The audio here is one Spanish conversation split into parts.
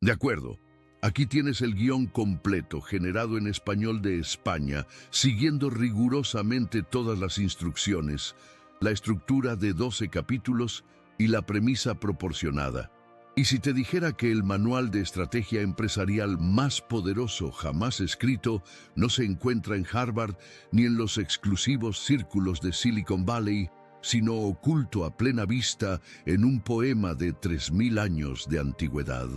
De acuerdo. Aquí tienes el guión completo, generado en español de España, siguiendo rigurosamente todas las instrucciones, la estructura de 12 capítulos y la premisa proporcionada. Y si te dijera que el manual de estrategia empresarial más poderoso jamás escrito no se encuentra en Harvard ni en los exclusivos círculos de Silicon Valley, sino oculto a plena vista en un poema de 3000 años de antigüedad.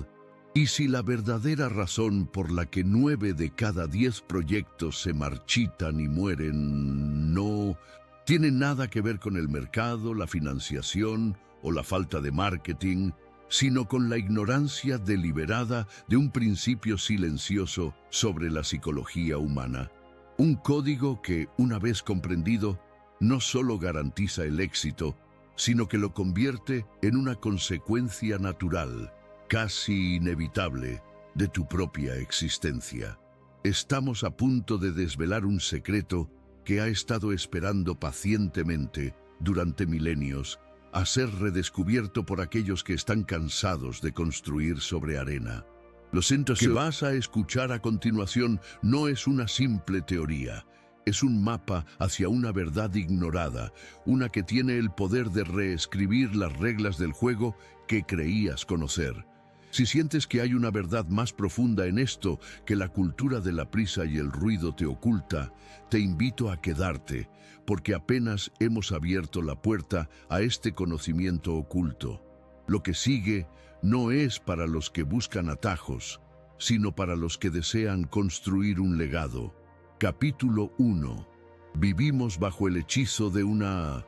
Y si la verdadera razón por la que 9 de cada 10 proyectos se marchitan y mueren no tiene nada que ver con el mercado, la financiación o la falta de marketing, sino con la ignorancia deliberada de un principio silencioso sobre la psicología humana. Un código que, una vez comprendido, no solo garantiza el éxito, sino que lo convierte en una consecuencia natural, casi inevitable, de tu propia existencia. Estamos a punto de desvelar un secreto que ha estado esperando pacientemente durante milenios a ser redescubierto por aquellos que están cansados de construir sobre arena. Lo que vas a escuchar a continuación no es una simple teoría, es un mapa hacia una verdad ignorada, una que tiene el poder de reescribir las reglas del juego que creías conocer. Si sientes que hay una verdad más profunda en esto que la cultura de la prisa y el ruido te oculta, te invito a quedarte, porque apenas hemos abierto la puerta a este conocimiento oculto. Lo que sigue no es para los que buscan atajos, sino para los que desean construir un legado. Capítulo 1. Vivimos bajo el hechizo de una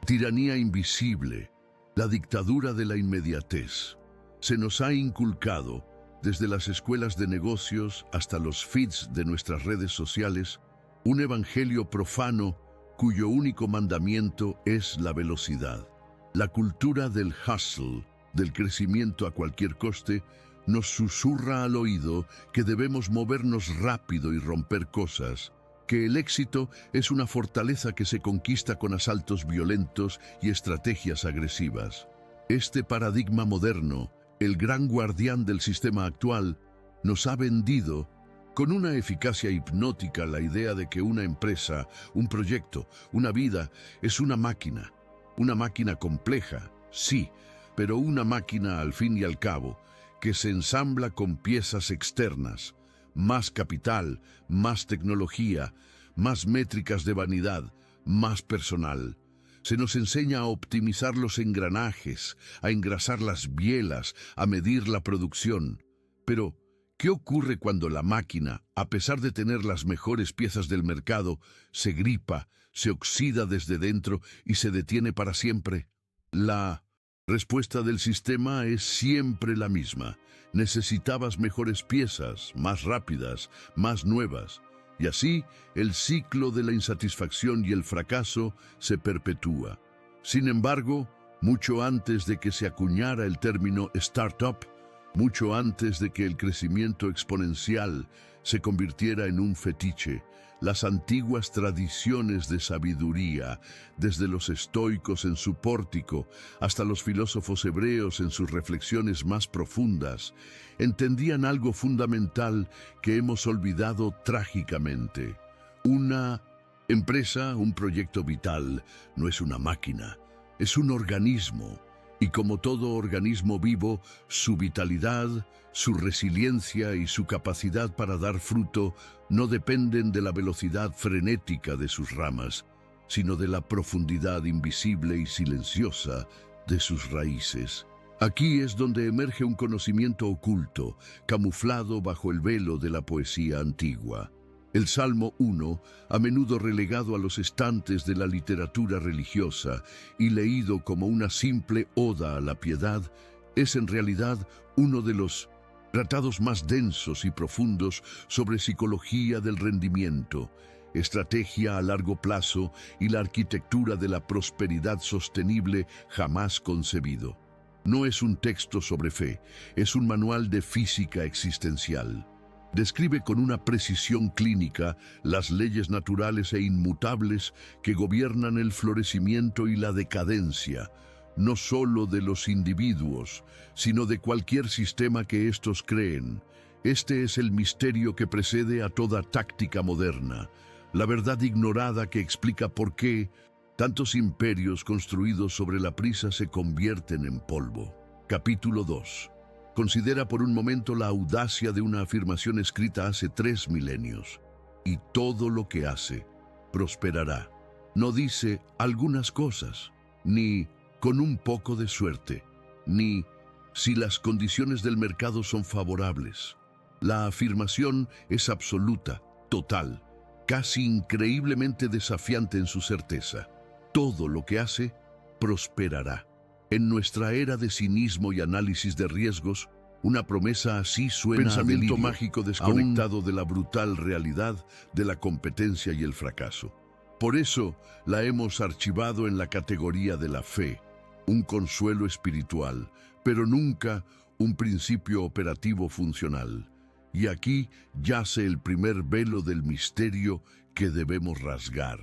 tiranía invisible, la dictadura de la inmediatez. Se nos ha inculcado, desde las escuelas de negocios hasta los feeds de nuestras redes sociales, un evangelio profano cuyo único mandamiento es la velocidad. La cultura del hustle, del crecimiento a cualquier coste, nos susurra al oído que debemos movernos rápido y romper cosas, que el éxito es una fortaleza que se conquista con asaltos violentos y estrategias agresivas. Este paradigma moderno, el gran guardián del sistema actual, nos ha vendido con una eficacia hipnótica la idea de que una empresa, un proyecto, una vida es una máquina compleja, sí, pero una máquina al fin y al cabo que se ensambla con piezas externas, más capital, más tecnología, más métricas de vanidad, más personal. Se nos enseña a optimizar los engranajes, a engrasar las bielas, a medir la producción. Pero, ¿qué ocurre cuando la máquina, a pesar de tener las mejores piezas del mercado, se gripa, se oxida desde dentro y se detiene para siempre? La respuesta del sistema es siempre la misma. Necesitabas mejores piezas, más rápidas, más nuevas. Y así, el ciclo de la insatisfacción y el fracaso se perpetúa. Sin embargo, mucho antes de que se acuñara el término startup, mucho antes de que el crecimiento exponencial se convirtiera en un fetiche, las antiguas tradiciones de sabiduría, desde los estoicos en su pórtico hasta los filósofos hebreos en sus reflexiones más profundas, entendían algo fundamental que hemos olvidado trágicamente. Una empresa, un proyecto vital, no es una máquina, es un organismo. Y como todo organismo vivo, su vitalidad, su resiliencia y su capacidad para dar fruto no dependen de la velocidad frenética de sus ramas, sino de la profundidad invisible y silenciosa de sus raíces. Aquí es donde emerge un conocimiento oculto, camuflado bajo el velo de la poesía antigua. El Salmo 1, a menudo relegado a los estantes de la literatura religiosa y leído como una simple oda a la piedad, es en realidad uno de los tratados más densos y profundos sobre psicología del rendimiento, estrategia a largo plazo y la arquitectura de la prosperidad sostenible jamás concebido. No es un texto sobre fe, es un manual de física existencial. Describe con una precisión clínica las leyes naturales e inmutables que gobiernan el florecimiento y la decadencia, no solo de los individuos, sino de cualquier sistema que éstos creen. Este es el misterio que precede a toda táctica moderna, la verdad ignorada que explica por qué tantos imperios construidos sobre la prisa se convierten en polvo. Capítulo 2. Considera por un momento la audacia de una afirmación escrita hace 3 milenios. Y todo lo que hace prosperará. No dice algunas cosas, ni con un poco de suerte, ni si las condiciones del mercado son favorables. La afirmación es absoluta, total, casi increíblemente desafiante en su certeza. Todo lo que hace prosperará. En nuestra era de cinismo y análisis de riesgos, una promesa así suena pensamiento a delirio, mágico desconectado de la brutal realidad de la competencia y el fracaso. Por eso la hemos archivado en la categoría de la fe, un consuelo espiritual, pero nunca un principio operativo funcional. Y aquí yace el primer velo del misterio que debemos rasgar.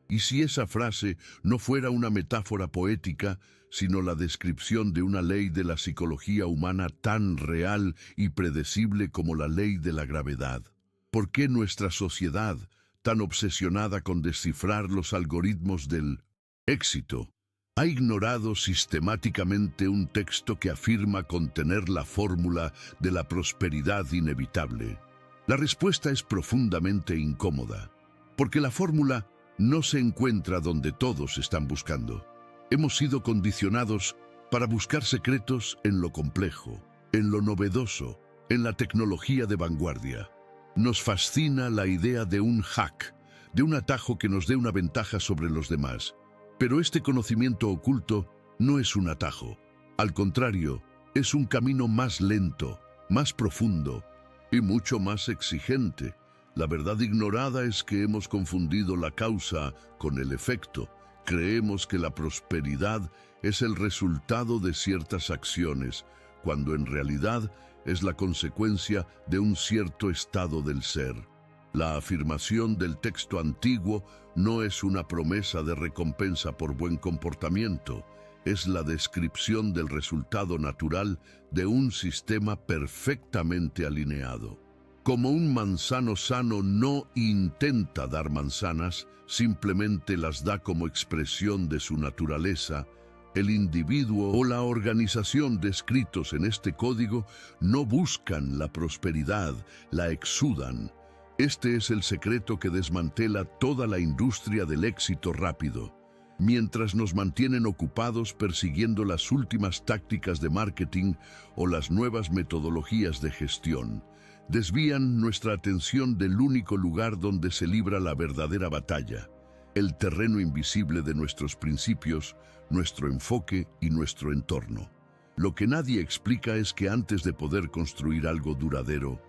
Y si esa frase no fuera una metáfora poética, sino la descripción de una ley de la psicología humana tan real y predecible como la ley de la gravedad. ¿Por qué nuestra sociedad, tan obsesionada con descifrar los algoritmos del éxito, ha ignorado sistemáticamente un texto que afirma contener la fórmula de la prosperidad inevitable? La respuesta es profundamente incómoda, porque la fórmula no se encuentra donde todos están buscando. Hemos sido condicionados para buscar secretos en lo complejo, en lo novedoso, en la tecnología de vanguardia. Nos fascina la idea de un hack, de un atajo que nos dé una ventaja sobre los demás. Pero este conocimiento oculto no es un atajo. Al contrario, es un camino más lento, más profundo y mucho más exigente. La verdad ignorada es que hemos confundido la causa con el efecto. Creemos que la prosperidad es el resultado de ciertas acciones, cuando en realidad es la consecuencia de un cierto estado del ser. La afirmación del texto antiguo no es una promesa de recompensa por buen comportamiento, es la descripción del resultado natural de un sistema perfectamente alineado. Como un manzano sano no intenta dar manzanas, simplemente las da como expresión de su naturaleza, el individuo o la organización descritos en este código no buscan la prosperidad, la exudan. Este es el secreto que desmantela toda la industria del éxito rápido. Mientras nos mantienen ocupados persiguiendo las últimas tácticas de marketing o las nuevas metodologías de gestión, desvían nuestra atención del único lugar donde se libra la verdadera batalla, el terreno invisible de nuestros principios, nuestro enfoque y nuestro entorno. Lo que nadie explica es que antes de poder construir algo duradero,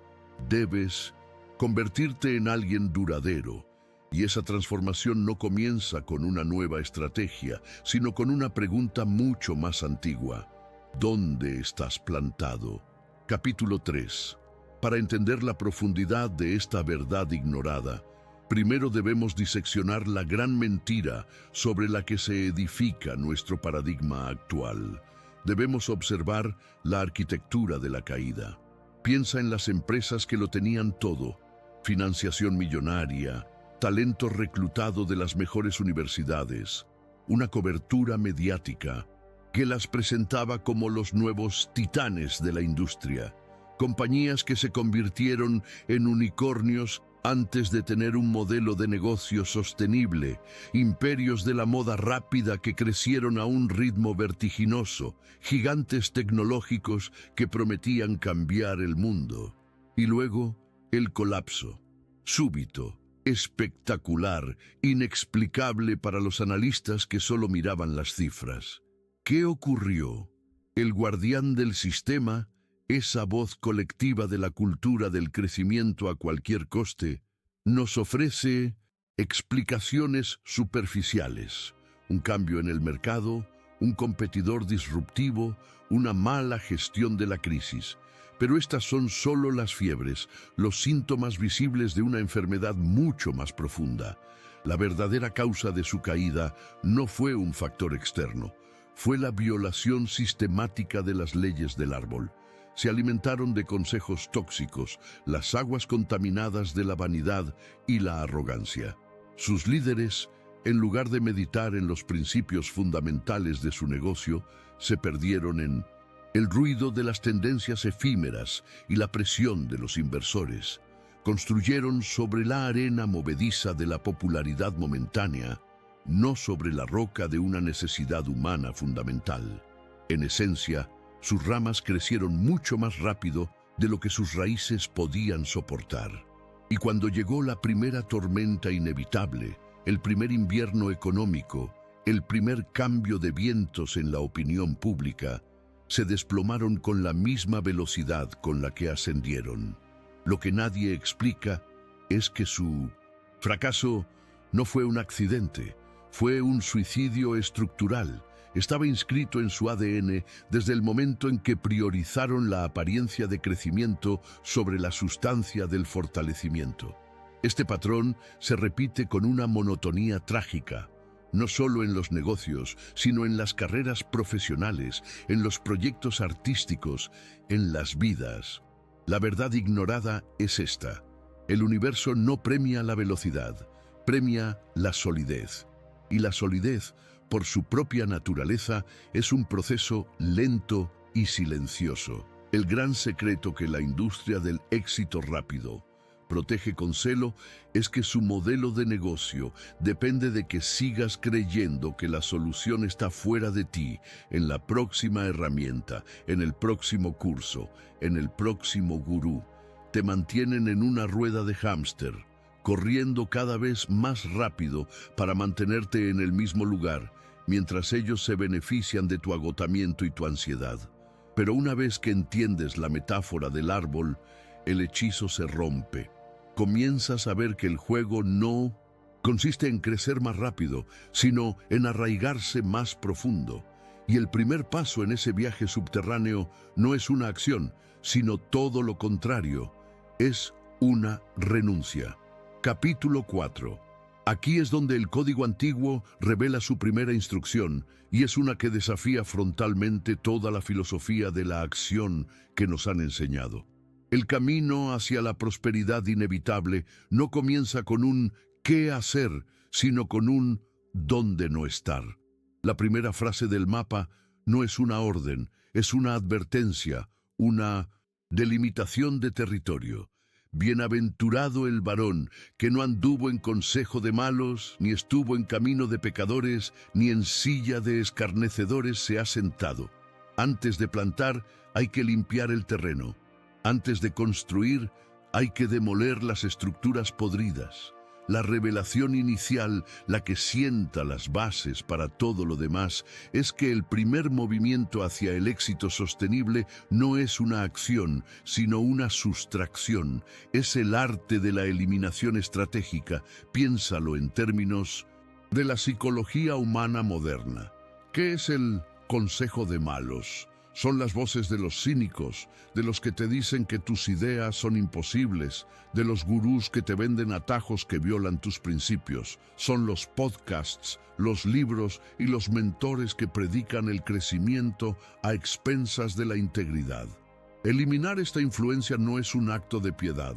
debes convertirte en alguien duradero. Y esa transformación no comienza con una nueva estrategia, sino con una pregunta mucho más antigua. ¿Dónde estás plantado? Capítulo 3. Para entender la profundidad de esta verdad ignorada, primero debemos diseccionar la gran mentira sobre la que se edifica nuestro paradigma actual. Debemos observar la arquitectura de la caída. Piensa en las empresas que lo tenían todo: financiación millonaria, talento reclutado de las mejores universidades, una cobertura mediática que las presentaba como los nuevos titanes de la industria, compañías que se convirtieron en unicornios antes de tener un modelo de negocio sostenible, imperios de la moda rápida que crecieron a un ritmo vertiginoso, gigantes tecnológicos que prometían cambiar el mundo. Y luego, el colapso, súbito, espectacular, inexplicable para los analistas que solo miraban las cifras. ¿Qué ocurrió? El guardián del sistema, esa voz colectiva de la cultura del crecimiento a cualquier coste, nos ofrece explicaciones superficiales: un cambio en el mercado, un competidor disruptivo, una mala gestión de la crisis. Pero estas son solo las fiebres, los síntomas visibles de una enfermedad mucho más profunda. La verdadera causa de su caída no fue un factor externo, fue la violación sistemática de las leyes del árbol. Se alimentaron de consejos tóxicos, las aguas contaminadas de la vanidad y la arrogancia. Sus líderes, en lugar de meditar en los principios fundamentales de su negocio, se perdieron en el ruido de las tendencias efímeras y la presión de los inversores. Construyeron sobre la arena movediza de la popularidad momentánea, no sobre la roca de una necesidad humana fundamental. En esencia, sus ramas crecieron mucho más rápido de lo que sus raíces podían soportar. Y cuando llegó la primera tormenta inevitable, el primer invierno económico, el primer cambio de vientos en la opinión pública, se desplomaron con la misma velocidad con la que ascendieron. Lo que nadie explica es que su fracaso no fue un accidente, fue un suicidio estructural. Estaba inscrito en su ADN desde el momento en que priorizaron la apariencia de crecimiento sobre la sustancia del fortalecimiento. Este patrón se repite con una monotonía trágica, no solo en los negocios, sino en las carreras profesionales, en los proyectos artísticos, en las vidas. La verdad ignorada es esta: el universo no premia la velocidad, premia la solidez. Y la solidez, por su propia naturaleza, es un proceso lento y silencioso. El gran secreto que la industria del éxito rápido protege con celo es que su modelo de negocio depende de que sigas creyendo que la solución está fuera de ti, en la próxima herramienta, en el próximo curso, en el próximo gurú. Te mantienen en una rueda de hámster, corriendo cada vez más rápido para mantenerte en el mismo lugar, mientras ellos se benefician de tu agotamiento y tu ansiedad. Pero una vez que entiendes la metáfora del árbol, el hechizo se rompe. Comienzas a ver que el juego no consiste en crecer más rápido, sino en arraigarse más profundo. Y el primer paso en ese viaje subterráneo no es una acción, sino todo lo contrario, es una renuncia. Capítulo 4. Aquí es donde el código antiguo revela su primera instrucción, y es una que desafía frontalmente toda la filosofía de la acción que nos han enseñado. El camino hacia la prosperidad inevitable no comienza con un «qué hacer», sino con un «dónde no estar». La primera frase del mapa no es una orden, es una advertencia, una delimitación de territorio. Bienaventurado el varón que no anduvo en consejo de malos, ni estuvo en camino de pecadores, ni en silla de escarnecedores se ha sentado. Antes de plantar hay que limpiar el terreno. Antes de construir, hay que demoler las estructuras podridas. La revelación inicial, la que sienta las bases para todo lo demás, es que el primer movimiento hacia el éxito sostenible no es una acción, sino una sustracción. Es el arte de la eliminación estratégica. Piénsalo en términos de la psicología humana moderna. ¿Qué es el consejo de malos? Son las voces de los cínicos, de los que te dicen que tus ideas son imposibles, de los gurús que te venden atajos que violan tus principios. Son los podcasts, los libros y los mentores que predican el crecimiento a expensas de la integridad. Eliminar esta influencia no es un acto de piedad,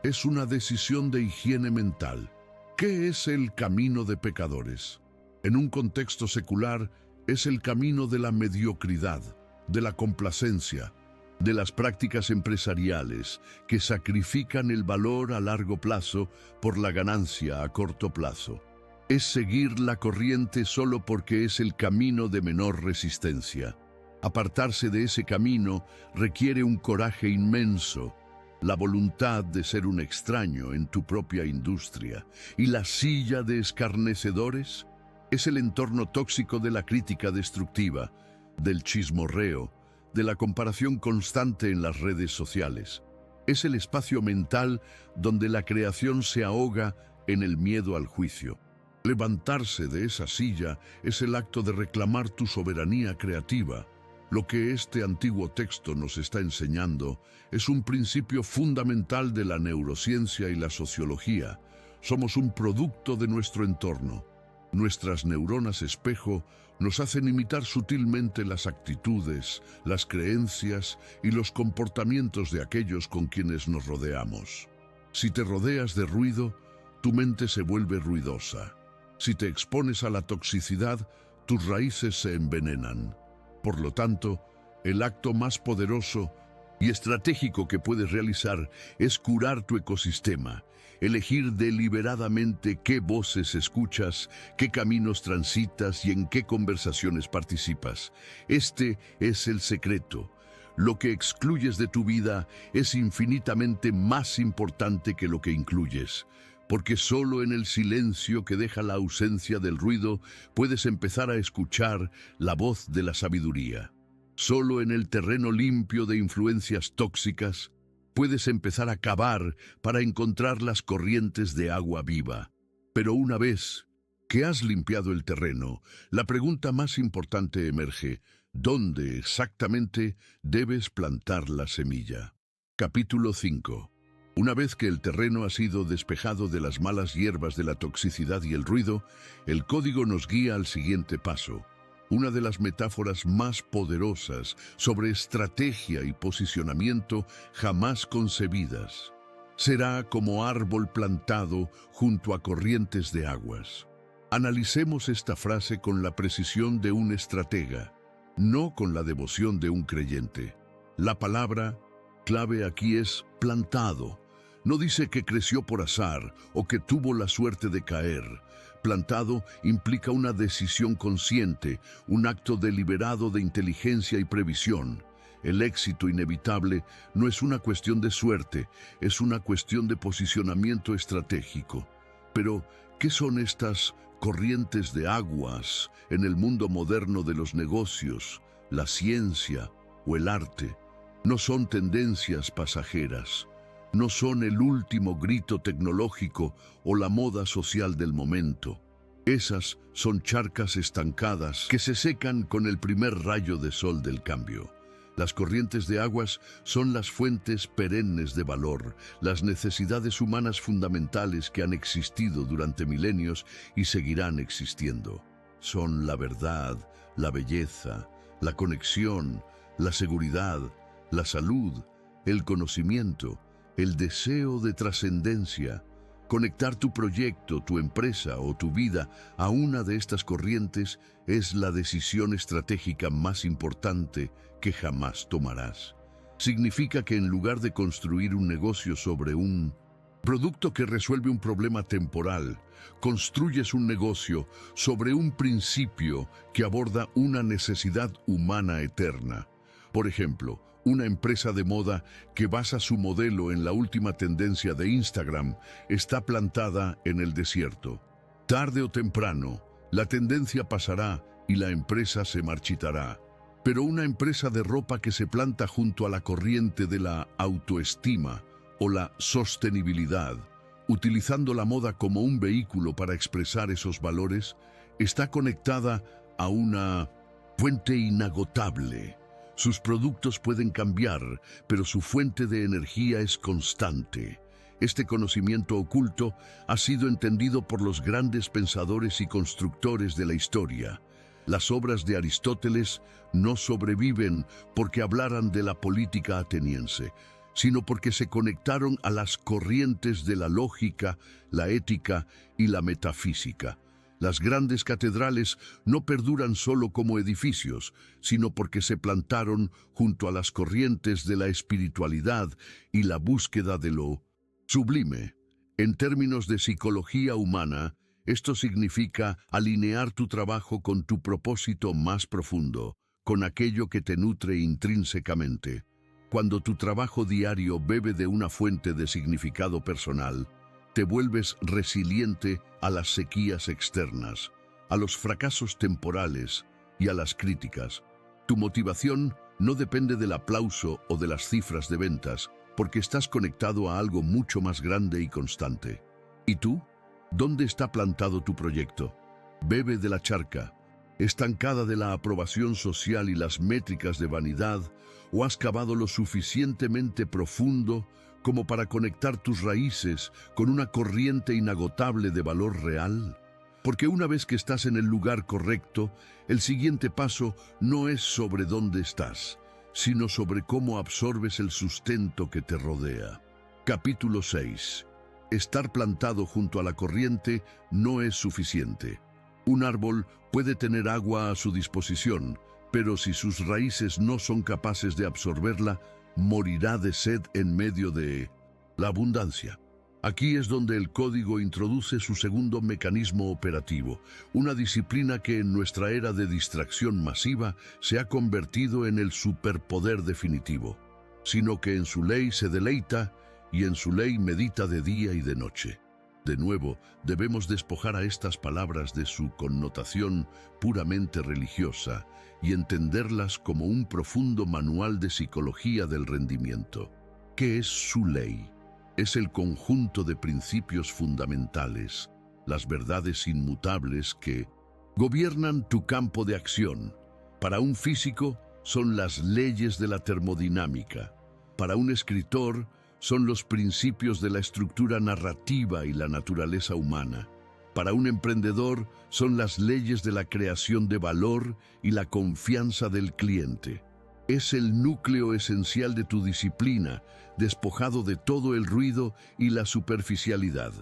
es una decisión de higiene mental. ¿Qué es el camino de pecadores? En un contexto secular, es el camino de la mediocridad, de la complacencia, de las prácticas empresariales que sacrifican el valor a largo plazo por la ganancia a corto plazo. Es seguir la corriente solo porque es el camino de menor resistencia. Apartarse de ese camino requiere un coraje inmenso, la voluntad de ser un extraño en tu propia industria. Y la silla de escarnecedores es el entorno tóxico de la crítica destructiva, del chismorreo, de la comparación constante en las redes sociales. Es el espacio mental donde la creación se ahoga en el miedo al juicio. Levantarse de esa silla es el acto de reclamar tu soberanía creativa. Lo que este antiguo texto nos está enseñando es un principio fundamental de la neurociencia y la sociología. Somos un producto de nuestro entorno. Nuestras neuronas espejo nos hacen imitar sutilmente las actitudes, las creencias y los comportamientos de aquellos con quienes nos rodeamos. Si te rodeas de ruido, tu mente se vuelve ruidosa. Si te expones a la toxicidad, tus raíces se envenenan. Por lo tanto, el acto más poderoso y estratégico que puedes realizar es curar tu ecosistema, elegir deliberadamente qué voces escuchas, qué caminos transitas y en qué conversaciones participas. Este es el secreto. Lo que excluyes de tu vida es infinitamente más importante que lo que incluyes, porque solo en el silencio que deja la ausencia del ruido puedes empezar a escuchar la voz de la sabiduría. Solo en el terreno limpio de influencias tóxicas puedes empezar a cavar para encontrar las corrientes de agua viva. Pero una vez que has limpiado el terreno, la pregunta más importante emerge: ¿dónde exactamente debes plantar la semilla? Capítulo 5. Una vez que el terreno ha sido despejado de las malas hierbas de la toxicidad y el ruido, el código nos guía al siguiente paso. Una de las metáforas más poderosas sobre estrategia y posicionamiento jamás concebidas. Será como árbol plantado junto a corrientes de aguas. Analicemos esta frase con la precisión de un estratega, no con la devoción de un creyente. La palabra clave aquí es plantado. No dice que creció por azar o que tuvo la suerte de caer. Plantado implica una decisión consciente, un acto deliberado de inteligencia y previsión. El éxito inevitable no es una cuestión de suerte, es una cuestión de posicionamiento estratégico. Pero, ¿qué son estas corrientes de aguas en el mundo moderno de los negocios, la ciencia o el arte? No son tendencias pasajeras. No son el último grito tecnológico o la moda social del momento. Esas son charcas estancadas que se secan con el primer rayo de sol del cambio. Las corrientes de aguas son las fuentes perennes de valor, las necesidades humanas fundamentales que han existido durante milenios y seguirán existiendo. Son la verdad, la belleza, la conexión, la seguridad, la salud, el conocimiento, el deseo de trascendencia. Conectar tu proyecto, tu empresa o tu vida a una de estas corrientes es la decisión estratégica más importante que jamás tomarás. Significa que en lugar de construir un negocio sobre un producto que resuelve un problema temporal, construyes un negocio sobre un principio que aborda una necesidad humana eterna. Por ejemplo, una empresa de moda que basa su modelo en la última tendencia de Instagram está plantada en el desierto. Tarde o temprano, la tendencia pasará y la empresa se marchitará. Pero una empresa de ropa que se planta junto a la corriente de la autoestima o la sostenibilidad, utilizando la moda como un vehículo para expresar esos valores, está conectada a una fuente inagotable. Sus productos pueden cambiar, pero su fuente de energía es constante. Este conocimiento oculto ha sido entendido por los grandes pensadores y constructores de la historia. Las obras de Aristóteles no sobreviven porque hablaran de la política ateniense, sino porque se conectaron a las corrientes de la lógica, la ética y la metafísica. Las grandes catedrales no perduran solo como edificios, sino porque se plantaron junto a las corrientes de la espiritualidad y la búsqueda de lo sublime. En términos de psicología humana, esto significa alinear tu trabajo con tu propósito más profundo, con aquello que te nutre intrínsecamente. Cuando tu trabajo diario bebe de una fuente de significado personal, te vuelves resiliente a las sequías externas, a los fracasos temporales y a las críticas. Tu motivación no depende del aplauso o de las cifras de ventas, porque estás conectado a algo mucho más grande y constante. ¿Y tú? ¿Dónde está plantado tu proyecto? Bebe de la charca, estancada de la aprobación social y las métricas de vanidad, o has cavado lo suficientemente profundo como para conectar tus raíces con una corriente inagotable de valor real. Porque una vez que estás en el lugar correcto, el siguiente paso no es sobre dónde estás, sino sobre cómo absorbes el sustento que te rodea. Capítulo 6. Estar plantado junto a la corriente no es suficiente. Un árbol puede tener agua a su disposición, pero si sus raíces no son capaces de absorberla, morirá de sed en medio de la abundancia. Aquí es donde el código introduce su segundo mecanismo operativo, una disciplina que en nuestra era de distracción masiva se ha convertido en el superpoder definitivo, sino que en su ley se deleita y en su ley medita de día y de noche. De nuevo, debemos despojar a estas palabras de su connotación puramente religiosa y entenderlas como un profundo manual de psicología del rendimiento. ¿Qué es su ley? Es el conjunto de principios fundamentales, las verdades inmutables que gobiernan tu campo de acción. Para un físico son las leyes de la termodinámica. Para un escritor son los principios de la estructura narrativa y la naturaleza humana. Para un emprendedor son las leyes de la creación de valor y la confianza del cliente. Es el núcleo esencial de tu disciplina, despojado de todo el ruido y la superficialidad.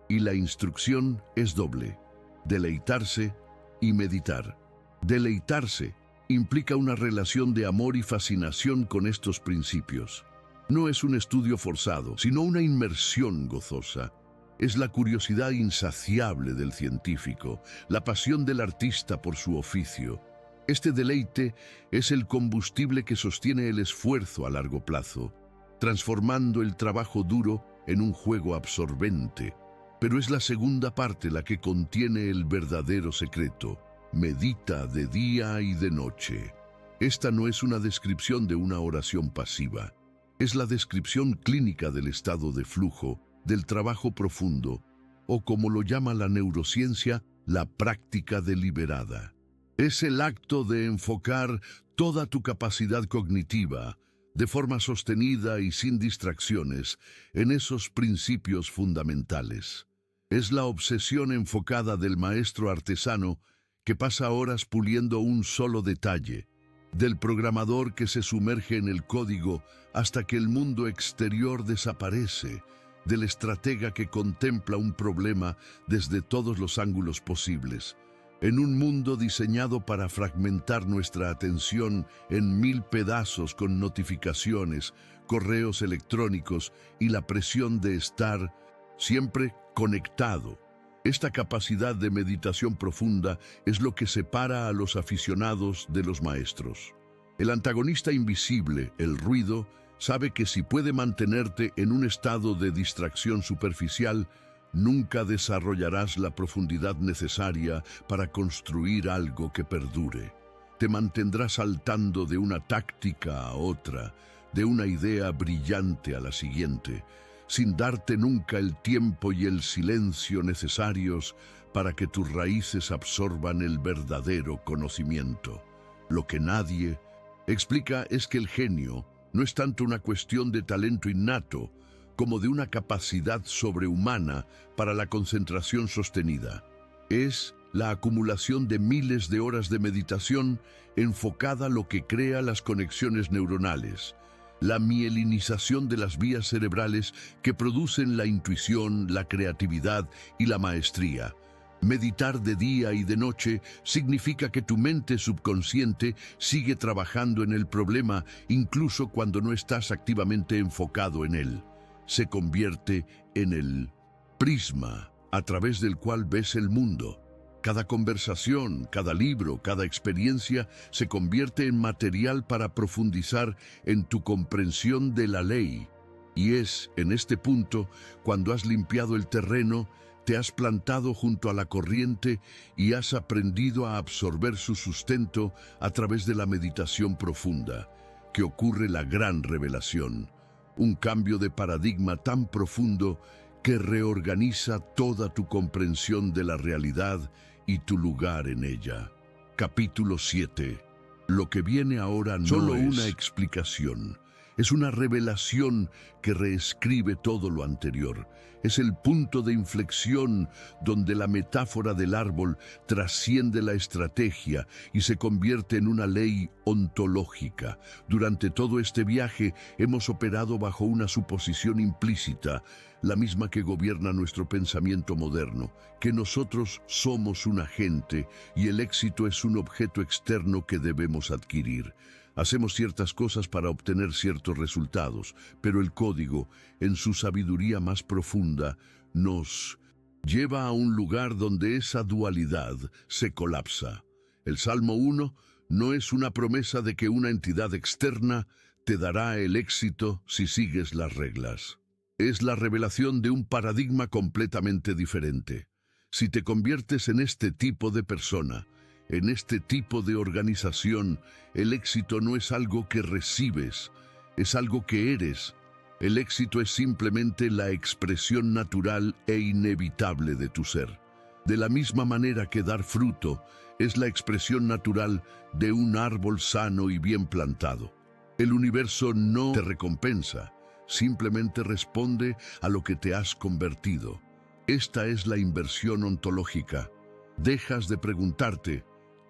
Y la instrucción es doble: deleitarse y meditar. Deleitarse implica una relación de amor y fascinación con estos principios. No es un estudio forzado, sino una inmersión gozosa. Es la curiosidad insaciable del científico, la pasión del artista por su oficio. Este deleite es el combustible que sostiene el esfuerzo a largo plazo, transformando el trabajo duro en un juego absorbente. Pero es la segunda parte la que contiene el verdadero secreto. Medita de día y de noche. Esta no es una descripción de una oración pasiva. Es la descripción clínica del estado de flujo, del trabajo profundo, o como lo llama la neurociencia, la práctica deliberada. Es el acto de enfocar toda tu capacidad cognitiva, de forma sostenida y sin distracciones, en esos principios fundamentales. Es la obsesión enfocada del maestro artesano que pasa horas puliendo un solo detalle, del programador que se sumerge en el código hasta que el mundo exterior desaparece, del estratega que contempla un problema desde todos los ángulos posibles. En un mundo diseñado para fragmentar nuestra atención en 1000 pedazos con notificaciones, correos electrónicos y la presión de estar siempre conectado. Esta capacidad de meditación profunda es lo que separa a los aficionados de los maestros. El antagonista invisible, el ruido, sabe que si puede mantenerte en un estado de distracción superficial, nunca desarrollarás la profundidad necesaria para construir algo que perdure. Te mantendrás saltando de una táctica a otra, de una idea brillante a la siguiente, sin darte nunca el tiempo y el silencio necesarios para que tus raíces absorban el verdadero conocimiento. Lo que nadie explica es que el genio no es tanto una cuestión de talento innato, como de una capacidad sobrehumana para la concentración sostenida. Es la acumulación de miles de horas de meditación enfocada lo que crea las conexiones neuronales, la mielinización de las vías cerebrales que producen la intuición, la creatividad y la maestría. Meditar de día y de noche significa que tu mente subconsciente sigue trabajando en el problema incluso cuando no estás activamente enfocado en él. Se convierte en el prisma a través del cual ves el mundo. Cada conversación, cada libro, cada experiencia se convierte en material para profundizar en tu comprensión de la ley. Y es en este punto, cuando has limpiado el terreno, te has plantado junto a la corriente y has aprendido a absorber su sustento a través de la meditación profunda, que ocurre la gran revelación. Un cambio de paradigma tan profundo que reorganiza toda tu comprensión de la realidad y tu lugar en ella. Capítulo 7. Lo que viene ahora no es solo una explicación, Es una revelación que reescribe todo lo anterior. Es el punto de inflexión donde la metáfora del árbol trasciende la estrategia y se convierte en una ley ontológica. Durante todo este viaje hemos operado bajo una suposición implícita, la misma que gobierna nuestro pensamiento moderno, que nosotros somos un agente y el éxito es un objeto externo que debemos adquirir. Hacemos ciertas cosas para obtener ciertos resultados, pero el código, en su sabiduría más profunda, nos lleva a un lugar donde esa dualidad se colapsa. El Salmo 1 no es una promesa de que una entidad externa te dará el éxito si sigues las reglas. Es la revelación de un paradigma completamente diferente. Si te conviertes en este tipo de persona, en este tipo de organización, el éxito no es algo que recibes, es algo que eres. El éxito es simplemente la expresión natural e inevitable de tu ser. De la misma manera que dar fruto es la expresión natural de un árbol sano y bien plantado. El universo no te recompensa, simplemente responde a lo que te has convertido. Esta es la inversión ontológica. Dejas de preguntarte,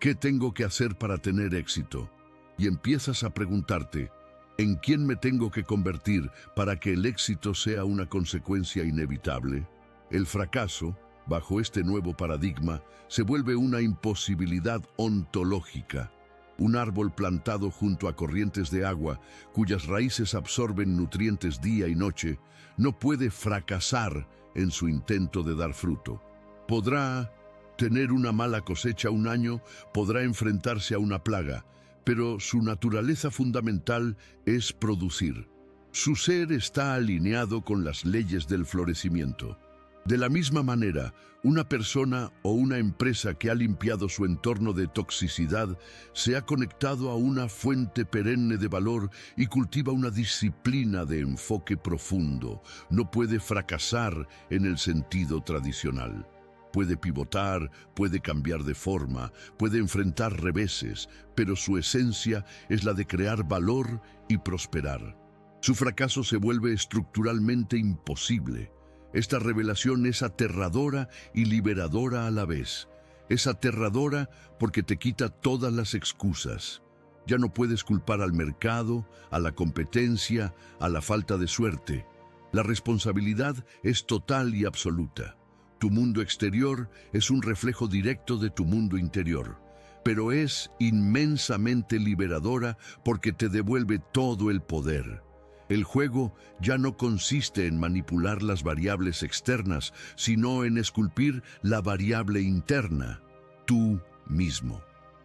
¿qué tengo que hacer para tener éxito? Y empiezas a preguntarte, ¿en quién me tengo que convertir para que el éxito sea una consecuencia inevitable? El fracaso, bajo este nuevo paradigma, se vuelve una imposibilidad ontológica. Un árbol plantado junto a corrientes de agua, cuyas raíces absorben nutrientes día y noche, no puede fracasar en su intento de dar fruto. Podrá tener una mala cosecha un año, podrá enfrentarse a una plaga, pero su naturaleza fundamental es producir. Su ser está alineado con las leyes del florecimiento. De la misma manera, una persona o una empresa que ha limpiado su entorno de toxicidad se ha conectado a una fuente perenne de valor y cultiva una disciplina de enfoque profundo. No puede fracasar en el sentido tradicional. Puede pivotar, puede cambiar de forma, puede enfrentar reveses, pero su esencia es la de crear valor y prosperar. Su fracaso se vuelve estructuralmente imposible. Esta revelación es aterradora y liberadora a la vez. Es aterradora porque te quita todas las excusas. Ya no puedes culpar al mercado, a la competencia, a la falta de suerte. La responsabilidad es total y absoluta. Tu mundo exterior es un reflejo directo de tu mundo interior, pero es inmensamente liberadora porque te devuelve todo el poder. El juego ya no consiste en manipular las variables externas, sino en esculpir la variable interna, tú mismo.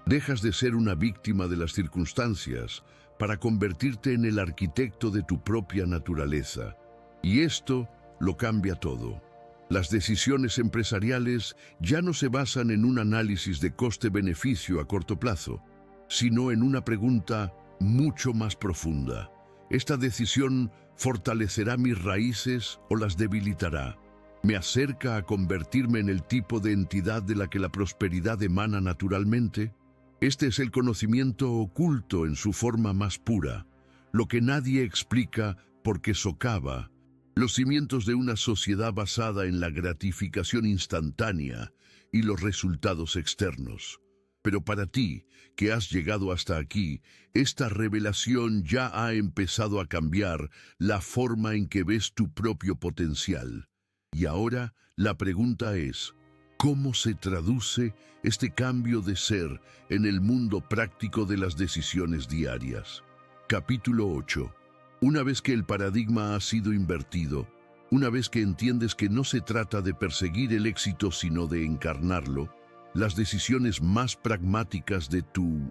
Dejas de ser una víctima de las circunstancias para convertirte en el arquitecto de tu propia naturaleza. Y esto lo cambia todo. Las decisiones empresariales ya no se basan en un análisis de coste-beneficio a corto plazo, sino en una pregunta mucho más profunda. ¿Esta decisión fortalecerá mis raíces o las debilitará? ¿Me acerca a convertirme en el tipo de entidad de la que la prosperidad emana naturalmente? Este es el conocimiento oculto en su forma más pura, lo que nadie explica porque socava los cimientos de una sociedad basada en la gratificación instantánea y los resultados externos. Pero para ti, que has llegado hasta aquí, esta revelación ya ha empezado a cambiar la forma en que ves tu propio potencial. Y ahora la pregunta es, ¿cómo se traduce este cambio de ser en el mundo práctico de las decisiones diarias? Capítulo 8. Una vez que el paradigma ha sido invertido, una vez que entiendes que no se trata de perseguir el éxito sino de encarnarlo, las decisiones más pragmáticas de tu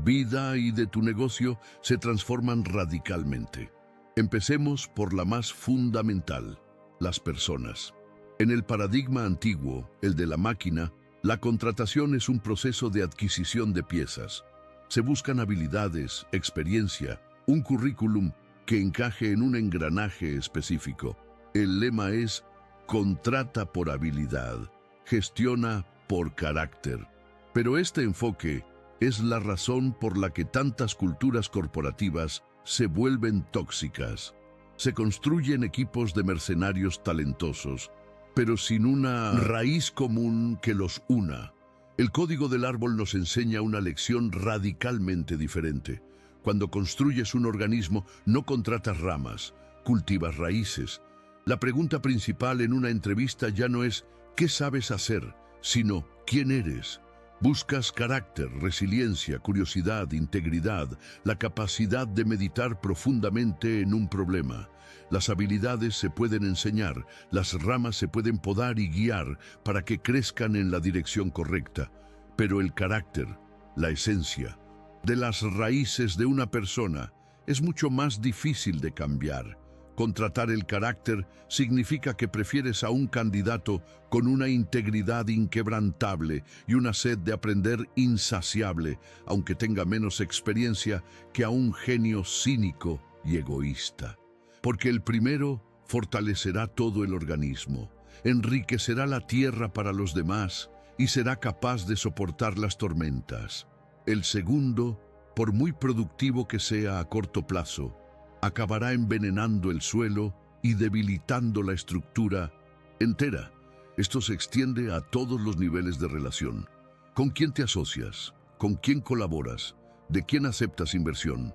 vida y de tu negocio se transforman radicalmente. Empecemos por la más fundamental, las personas. En el paradigma antiguo, el de la máquina, la contratación es un proceso de adquisición de piezas. Se buscan habilidades, experiencia, un currículum que encaje en un engranaje específico. El lema es, contrata por habilidad, gestiona por carácter. Pero este enfoque es la razón por la que tantas culturas corporativas se vuelven tóxicas. Se construyen equipos de mercenarios talentosos, pero sin una raíz común que los una. El código del árbol nos enseña una lección radicalmente diferente. Cuando construyes un organismo, no contratas ramas, cultivas raíces. La pregunta principal en una entrevista ya no es ¿qué sabes hacer?, sino ¿quién eres? Buscas carácter, resiliencia, curiosidad, integridad, la capacidad de meditar profundamente en un problema. Las habilidades se pueden enseñar, las ramas se pueden podar y guiar para que crezcan en la dirección correcta. Pero el carácter, la esencia, de las raíces de una persona es mucho más difícil de cambiar. Contratar el carácter significa que prefieres a un candidato con una integridad inquebrantable y una sed de aprender insaciable, aunque tenga menos experiencia, que a un genio cínico y egoísta. Porque el primero fortalecerá todo el organismo, enriquecerá la tierra para los demás y será capaz de soportar las tormentas. El segundo, por muy productivo que sea a corto plazo, acabará envenenando el suelo y debilitando la estructura entera. Esto se extiende a todos los niveles de relación. ¿Con quién te asocias? ¿Con quién colaboras? ¿De quién aceptas inversión?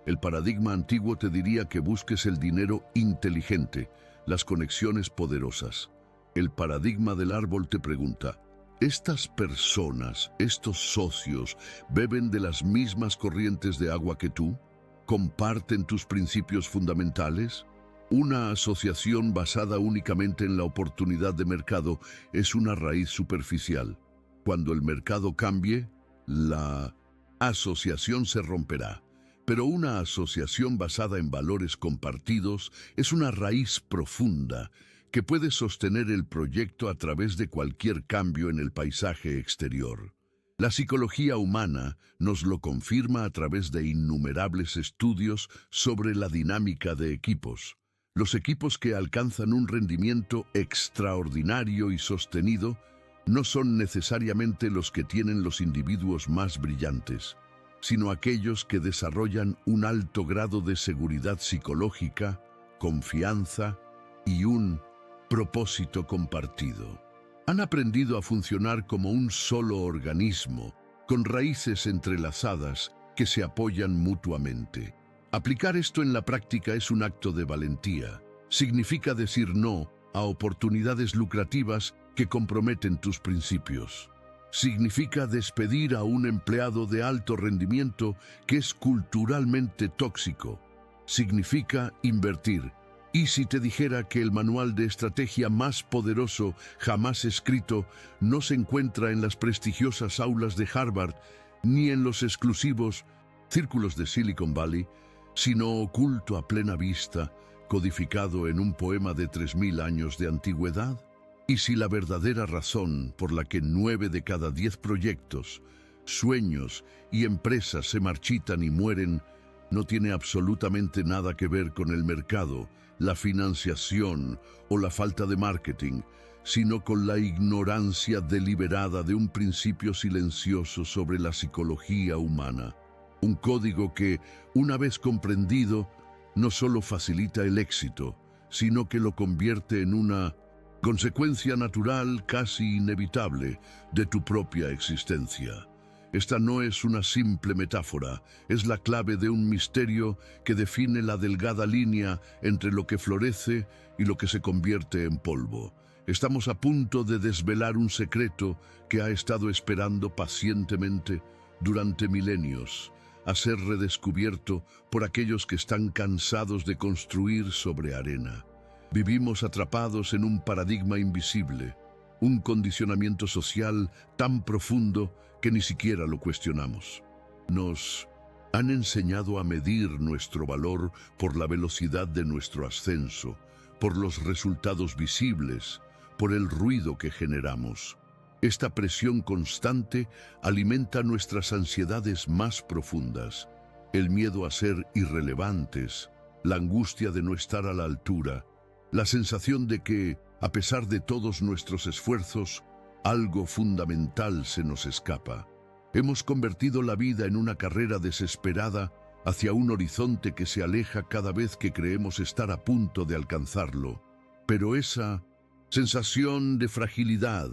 El paradigma antiguo te diría que busques el dinero inteligente, las conexiones poderosas. El paradigma del árbol te pregunta, ¿estas personas, estos socios, beben de las mismas corrientes de agua que tú? ¿Comparten tus principios fundamentales? Una asociación basada únicamente en la oportunidad de mercado es una raíz superficial. Cuando el mercado cambie, la asociación se romperá. Pero una asociación basada en valores compartidos es una raíz profunda que puede sostener el proyecto a través de cualquier cambio en el paisaje exterior. La psicología humana nos lo confirma a través de innumerables estudios sobre la dinámica de equipos. Los equipos que alcanzan un rendimiento extraordinario y sostenido no son necesariamente los que tienen los individuos más brillantes, sino aquellos que desarrollan un alto grado de seguridad psicológica, confianza y un propósito compartido. Han aprendido a funcionar como un solo organismo, con raíces entrelazadas que se apoyan mutuamente. Aplicar esto en la práctica es un acto de valentía. Significa decir no a oportunidades lucrativas que comprometen tus principios. Significa despedir a un empleado de alto rendimiento que es culturalmente tóxico. Significa invertir. ¿Y si te dijera que el manual de estrategia más poderoso jamás escrito no se encuentra en las prestigiosas aulas de Harvard ni en los exclusivos círculos de Silicon Valley, sino oculto a plena vista, codificado en un poema de 3000 años de antigüedad? ¿Y si la verdadera razón por la que 9 de cada 10 proyectos, sueños y empresas se marchitan y mueren no tiene absolutamente nada que ver con el mercado, la financiación o la falta de marketing, sino con la ignorancia deliberada de un principio silencioso sobre la psicología humana? Un código que, una vez comprendido, no solo facilita el éxito, sino que lo convierte en una consecuencia natural, casi inevitable, de tu propia existencia. Esta no es una simple metáfora, es la clave de un misterio que define la delgada línea entre lo que florece y lo que se convierte en polvo. Estamos a punto de desvelar un secreto que ha estado esperando pacientemente durante milenios, a ser redescubierto por aquellos que están cansados de construir sobre arena. Vivimos atrapados en un paradigma invisible, un condicionamiento social tan profundo que ni siquiera lo cuestionamos. Nos han enseñado a medir nuestro valor por la velocidad de nuestro ascenso, por los resultados visibles, por el ruido que generamos. Esta presión constante alimenta nuestras ansiedades más profundas, el miedo a ser irrelevantes, la angustia de no estar a la altura, la sensación de que, a pesar de todos nuestros esfuerzos, algo fundamental se nos escapa. Hemos convertido la vida en una carrera desesperada hacia un horizonte que se aleja cada vez que creemos estar a punto de alcanzarlo. Pero esa sensación de fragilidad,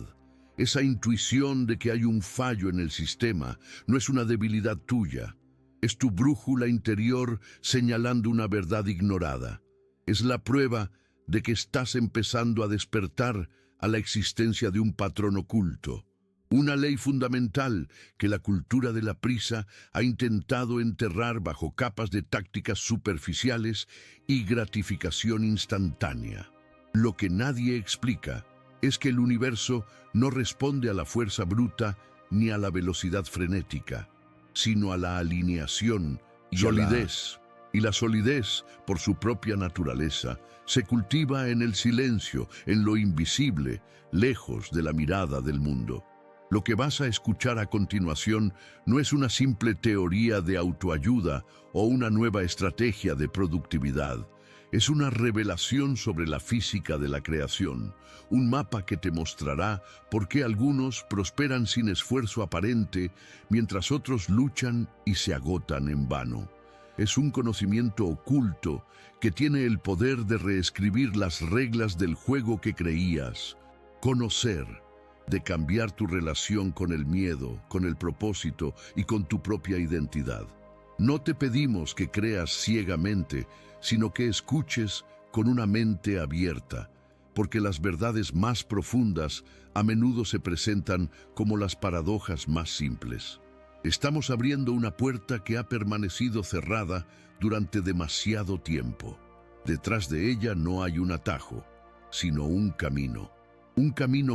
esa intuición de que hay un fallo en el sistema, no es una debilidad tuya. Es tu brújula interior señalando una verdad ignorada. Es la prueba de que estás empezando a despertar a la existencia de un patrón oculto. Una ley fundamental que la cultura de la prisa ha intentado enterrar bajo capas de tácticas superficiales y gratificación instantánea. Lo que nadie explica es que el universo no responde a la fuerza bruta ni a la velocidad frenética, sino a la alineación y solidez. Y la solidez, por su propia naturaleza, se cultiva en el silencio, en lo invisible, lejos de la mirada del mundo. Lo que vas a escuchar a continuación no es una simple teoría de autoayuda o una nueva estrategia de productividad. Es una revelación sobre la física de la creación, un mapa que te mostrará por qué algunos prosperan sin esfuerzo aparente, mientras otros luchan y se agotan en vano. Es un conocimiento oculto que tiene el poder de reescribir las reglas del juego que creías. Conocer, de cambiar tu relación con el miedo, con el propósito y con tu propia identidad. No te pedimos que creas ciegamente, sino que escuches con una mente abierta, porque las verdades más profundas a menudo se presentan como las paradojas más simples. Estamos abriendo una puerta que ha permanecido cerrada durante demasiado tiempo. Detrás de ella no hay un atajo, sino un camino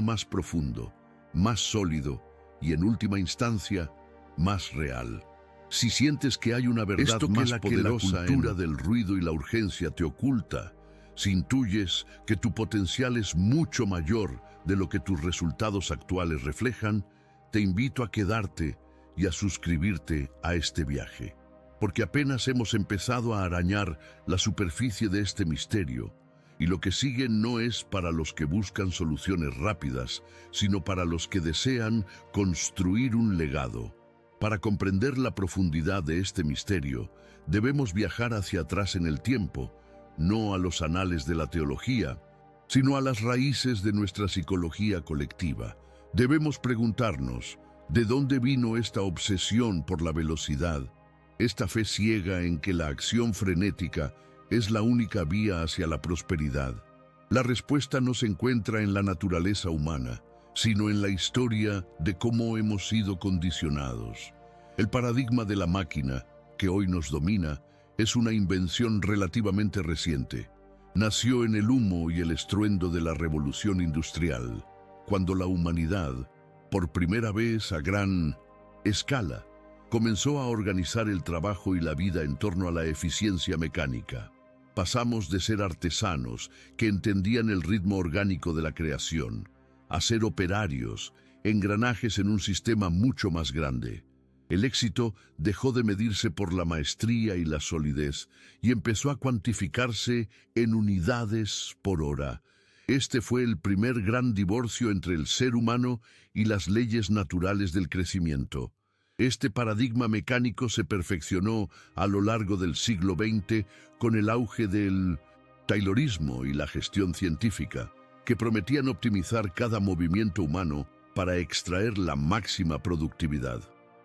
más profundo, más sólido y, en última instancia, más real. Si sientes que hay una verdad más poderosa, la cultura del ruido y la urgencia te oculta, si intuyes que tu potencial es mucho mayor de lo que tus resultados actuales reflejan, te invito a quedarte y a suscribirte a este viaje, porque apenas hemos empezado a arañar la superficie de este misterio, y lo que sigue no es para los que buscan soluciones rápidas, sino para los que desean construir un legado. Para comprender la profundidad de este misterio, debemos viajar hacia atrás en el tiempo, no a los anales de la teología, sino a las raíces de nuestra psicología colectiva. Debemos preguntarnos, ¿de dónde vino esta obsesión por la velocidad? Esta fe ciega en que la acción frenética es la única vía hacia la prosperidad. La respuesta no se encuentra en la naturaleza humana, sino en la historia de cómo hemos sido condicionados. El paradigma de la máquina, que hoy nos domina, es una invención relativamente reciente. Nació en el humo y el estruendo de la revolución industrial, cuando la humanidad, por primera vez a gran escala, comenzó a organizar el trabajo y la vida en torno a la eficiencia mecánica. Pasamos de ser artesanos que entendían el ritmo orgánico de la creación, a ser operarios, engranajes en un sistema mucho más grande. El éxito dejó de medirse por la maestría y la solidez y empezó a cuantificarse en unidades por hora. Este fue el primer gran divorcio entre el ser humano y las leyes naturales del crecimiento. Este paradigma mecánico se perfeccionó a lo largo del siglo XX con el auge del taylorismo y la gestión científica, que prometían optimizar cada movimiento humano para extraer la máxima productividad.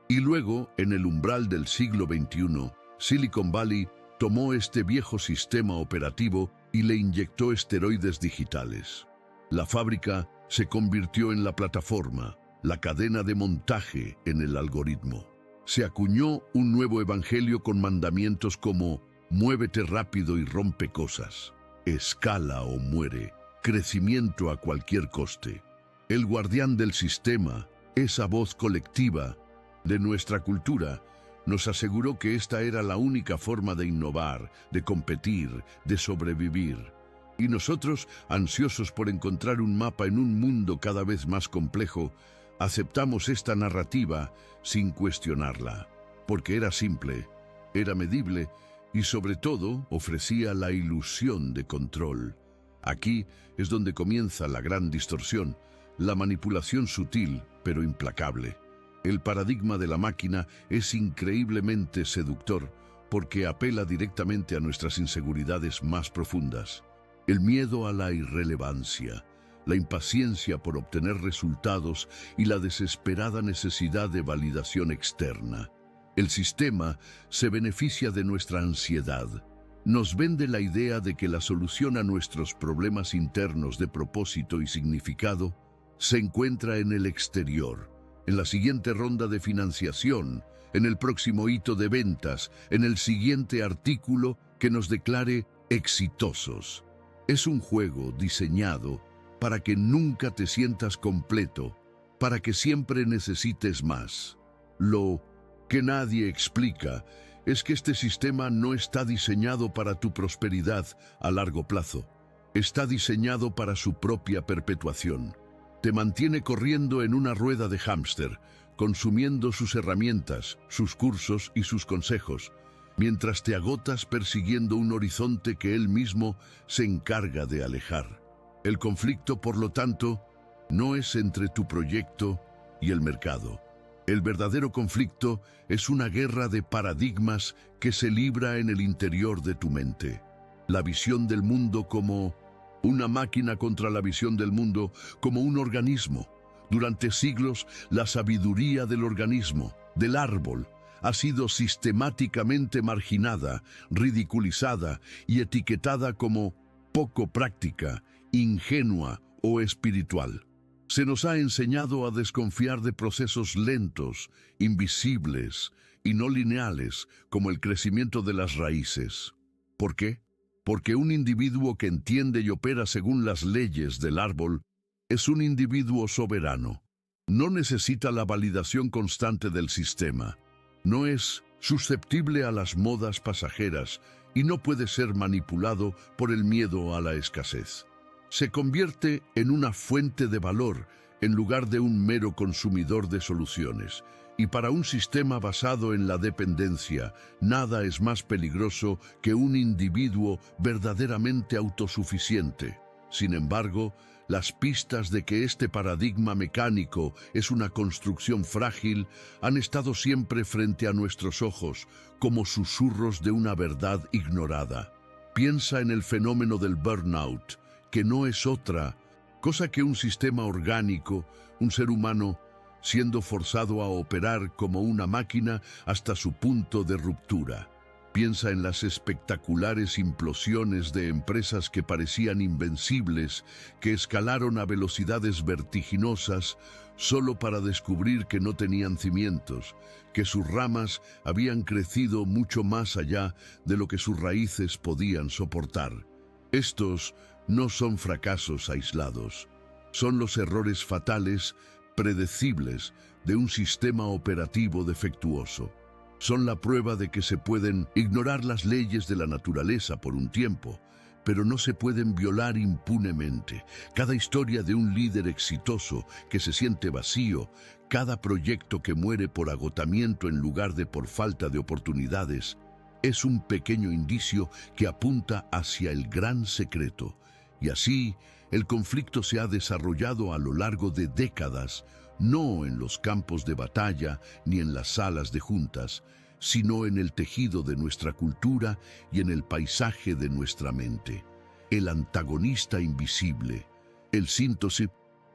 Y luego, en el umbral del siglo XXI, Silicon Valley tomó este viejo sistema operativo y le inyectó esteroides digitales. La fábrica se convirtió en la plataforma, la cadena de montaje en el algoritmo. Se acuñó un nuevo evangelio con mandamientos como muévete rápido y rompe cosas, escala o muere, crecimiento a cualquier coste. El guardián del sistema, esa voz colectiva de nuestra cultura, nos aseguró que esta era la única forma de innovar, de competir, de sobrevivir. Y nosotros, ansiosos por encontrar un mapa en un mundo cada vez más complejo, aceptamos esta narrativa sin cuestionarla, porque era simple, era medible y sobre todo ofrecía la ilusión de control. Aquí es donde comienza la gran distorsión, la manipulación sutil pero implacable. El paradigma de la máquina es increíblemente seductor porque apela directamente a nuestras inseguridades más profundas. El miedo a la irrelevancia, la impaciencia por obtener resultados y la desesperada necesidad de validación externa. El sistema se beneficia de nuestra ansiedad. Nos vende la idea de que la solución a nuestros problemas internos de propósito y significado se encuentra en el exterior, en la siguiente ronda de financiación, en el próximo hito de ventas, en el siguiente artículo que nos declare exitosos. Es un juego diseñado para que nunca te sientas completo, para que siempre necesites más. Lo que nadie explica es que este sistema no está diseñado para tu prosperidad a largo plazo. Está diseñado para su propia perpetuación. Te mantiene corriendo en una rueda de hámster, consumiendo sus herramientas, sus cursos y sus consejos, mientras te agotas persiguiendo un horizonte que él mismo se encarga de alejar. El conflicto, por lo tanto, no es entre tu proyecto y el mercado. El verdadero conflicto es una guerra de paradigmas que se libra en el interior de tu mente. La visión del mundo como una máquina contra la visión del mundo como un organismo. Durante siglos, la sabiduría del organismo, del árbol, ha sido sistemáticamente marginada, ridiculizada y etiquetada como poco práctica, ingenua o espiritual. Se nos ha enseñado a desconfiar de procesos lentos, invisibles y no lineales, como el crecimiento de las raíces. ¿Por qué? Porque un individuo que entiende y opera según las leyes del árbol es un individuo soberano. No necesita la validación constante del sistema. No es susceptible a las modas pasajeras y no puede ser manipulado por el miedo a la escasez. Se convierte en una fuente de valor en lugar de un mero consumidor de soluciones. Y para un sistema basado en la dependencia, nada es más peligroso que un individuo verdaderamente autosuficiente. Sin embargo, las pistas de que este paradigma mecánico es una construcción frágil han estado siempre frente a nuestros ojos, como susurros de una verdad ignorada. Piensa en el fenómeno del burnout, que no es otra cosa que un sistema orgánico, un ser humano, siendo forzado a operar como una máquina hasta su punto de ruptura. Piensa en las espectaculares implosiones de empresas que parecían invencibles, que escalaron a velocidades vertiginosas solo para descubrir que no tenían cimientos, que sus ramas habían crecido mucho más allá de lo que sus raíces podían soportar. Estos no son fracasos aislados, son los errores fatales, predecibles, de un sistema operativo defectuoso. Son la prueba de que se pueden ignorar las leyes de la naturaleza por un tiempo, pero no se pueden violar impunemente. Cada historia de un líder exitoso que se siente vacío, cada proyecto que muere por agotamiento en lugar de por falta de oportunidades, es un pequeño indicio que apunta hacia el gran secreto. Y así, el conflicto se ha desarrollado a lo largo de décadas, no en los campos de batalla ni en las salas de juntas, sino en el tejido de nuestra cultura y en el paisaje de nuestra mente. El antagonista invisible, el síntose,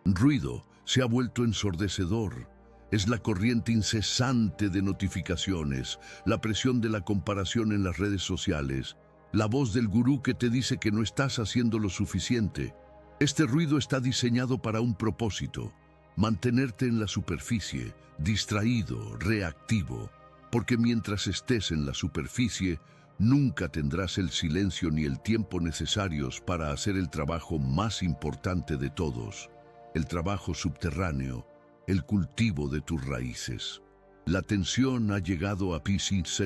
ruido, se ha vuelto ensordecedor. Es la corriente incesante de notificaciones, la presión de la comparación en las redes sociales, la voz del gurú que te dice que no estás haciendo lo suficiente. Este ruido está diseñado para un propósito: mantenerte en la superficie, distraído, reactivo, porque mientras estés en la superficie, nunca tendrás el silencio ni el tiempo necesarios para hacer el trabajo más importante de todos, el trabajo subterráneo, el cultivo de tus raíces. La tensión ha llegado a PCZ,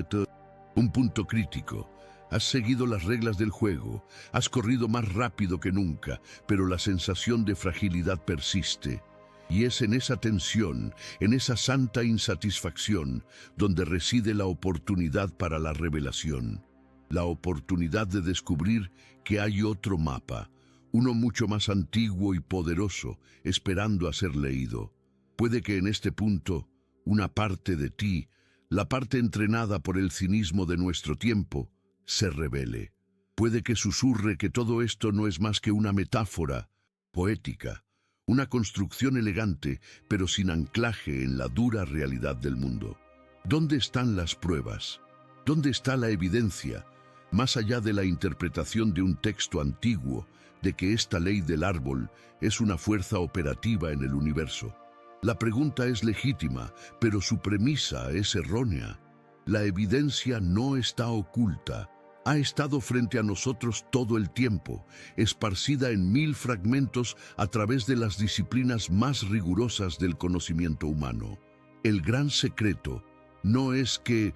un punto crítico. Has seguido las reglas del juego, has corrido más rápido que nunca, pero la sensación de fragilidad persiste. Y es en esa tensión, en esa santa insatisfacción, donde reside la oportunidad para la revelación. La oportunidad de descubrir que hay otro mapa, uno mucho más antiguo y poderoso, esperando a ser leído. Puede que en este punto, una parte de ti la parte entrenada por el cinismo de nuestro tiempo, se rebele. Puede que susurre que todo esto no es más que una metáfora poética, una construcción elegante, pero sin anclaje en la dura realidad del mundo. ¿Dónde están las pruebas? ¿Dónde está la evidencia, más allá de la interpretación de un texto antiguo, de que esta ley del árbol es una fuerza operativa en el universo? La pregunta es legítima, pero su premisa es errónea. La evidencia no está oculta. Ha estado frente a nosotros todo el tiempo, esparcida en 1000 fragmentos a través de las disciplinas más rigurosas del conocimiento humano. El gran secreto no es que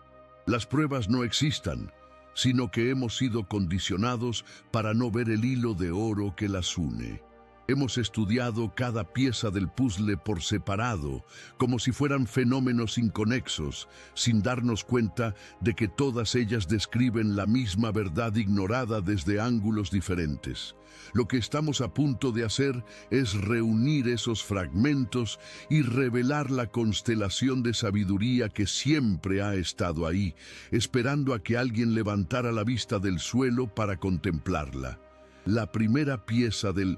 las pruebas no existan, sino que hemos sido condicionados para no ver el hilo de oro que las une. Hemos estudiado cada pieza del puzzle por separado, como si fueran fenómenos inconexos, sin darnos cuenta de que todas ellas describen la misma verdad ignorada desde ángulos diferentes. Lo que estamos a punto de hacer es reunir esos fragmentos y revelar la constelación de sabiduría que siempre ha estado ahí, esperando a que alguien levantara la vista del suelo para contemplarla. La primera pieza del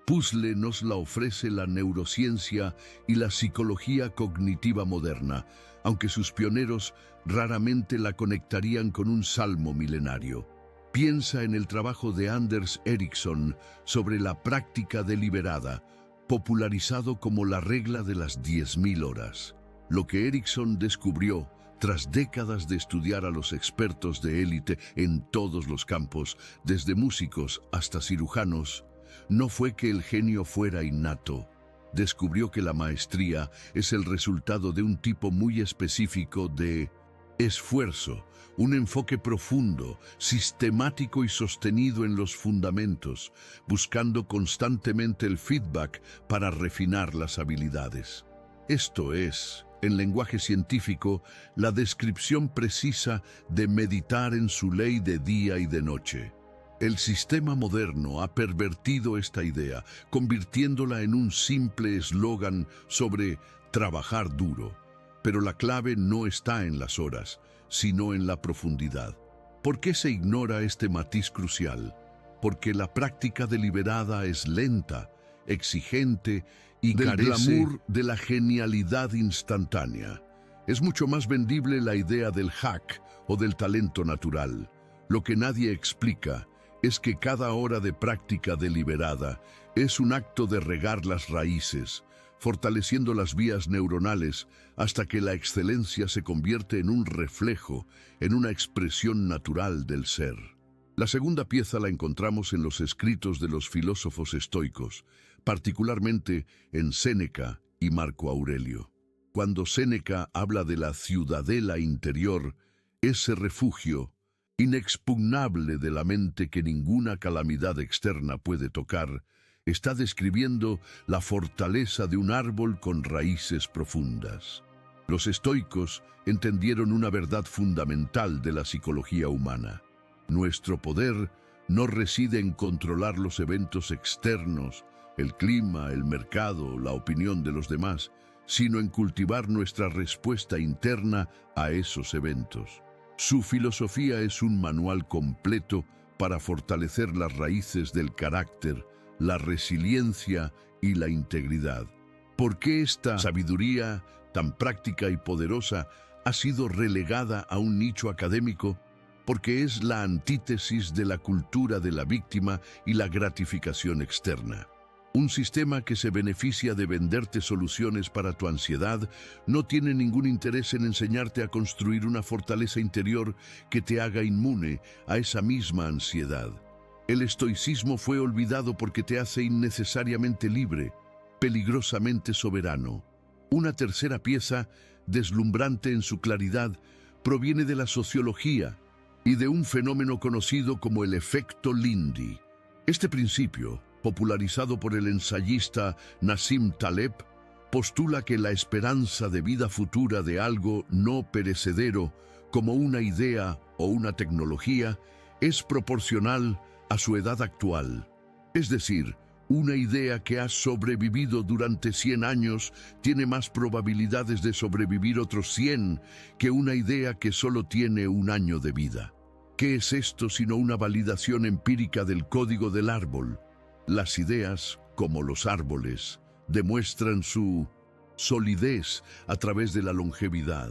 puzzle nos la ofrece la neurociencia y la psicología cognitiva moderna, aunque sus pioneros raramente la conectarían con un salmo milenario. Piensa en el trabajo de Anders Ericsson sobre la práctica deliberada, popularizado como la regla de las 10.000 horas. Lo que Ericsson descubrió, tras décadas de estudiar a los expertos de élite en todos los campos, desde músicos hasta cirujanos, no fue que el genio fuera innato. Descubrió que la maestría es el resultado de un tipo muy específico de esfuerzo, un enfoque profundo, sistemático y sostenido en los fundamentos, buscando constantemente el feedback para refinar las habilidades. Esto es, en lenguaje científico, la descripción precisa de meditar en su ley de día y de noche. El sistema moderno ha pervertido esta idea, convirtiéndola en un simple eslogan sobre trabajar duro. Pero la clave no está en las horas, sino en la profundidad. ¿Por qué se ignora este matiz crucial? Porque la práctica deliberada es lenta, exigente y carece del glamour de la genialidad instantánea. Es mucho más vendible la idea del hack o del talento natural. Lo que nadie explica es que cada hora de práctica deliberada es un acto de regar las raíces, fortaleciendo las vías neuronales hasta que la excelencia se convierte en un reflejo, en una expresión natural del ser. La segunda pieza la encontramos en los escritos de los filósofos estoicos, particularmente en Séneca y Marco Aurelio. Cuando Séneca habla de la ciudadela interior, ese refugio inexpugnable de la mente que ninguna calamidad externa puede tocar, está describiendo la fortaleza de un árbol con raíces profundas. Los estoicos entendieron una verdad fundamental de la psicología humana. Nuestro poder no reside en controlar los eventos externos, el clima, el mercado, la opinión de los demás, sino en cultivar nuestra respuesta interna a esos eventos. Su filosofía es un manual completo para fortalecer las raíces del carácter, la resiliencia y la integridad. ¿Por qué esta sabiduría tan práctica y poderosa ha sido relegada a un nicho académico? Porque es la antítesis de la cultura de la víctima y la gratificación externa. Un sistema que se beneficia de venderte soluciones para tu ansiedad no tiene ningún interés en enseñarte a construir una fortaleza interior que te haga inmune a esa misma ansiedad. El estoicismo fue olvidado porque te hace innecesariamente libre, peligrosamente soberano. Una tercera pieza, deslumbrante en su claridad, proviene de la sociología y de un fenómeno conocido como el efecto Lindy. Este principio, popularizado por el ensayista Nassim Taleb, postula que la esperanza de vida futura de algo no perecedero, como una idea o una tecnología, es proporcional a su edad actual. Es decir, Una idea que ha sobrevivido durante 100 años tiene más probabilidades de sobrevivir otros 100 que una idea que solo tiene un año de vida. ¿Qué es esto sino una validación empírica del código del árbol? Las ideas, como los árboles, demuestran su solidez a través de la longevidad.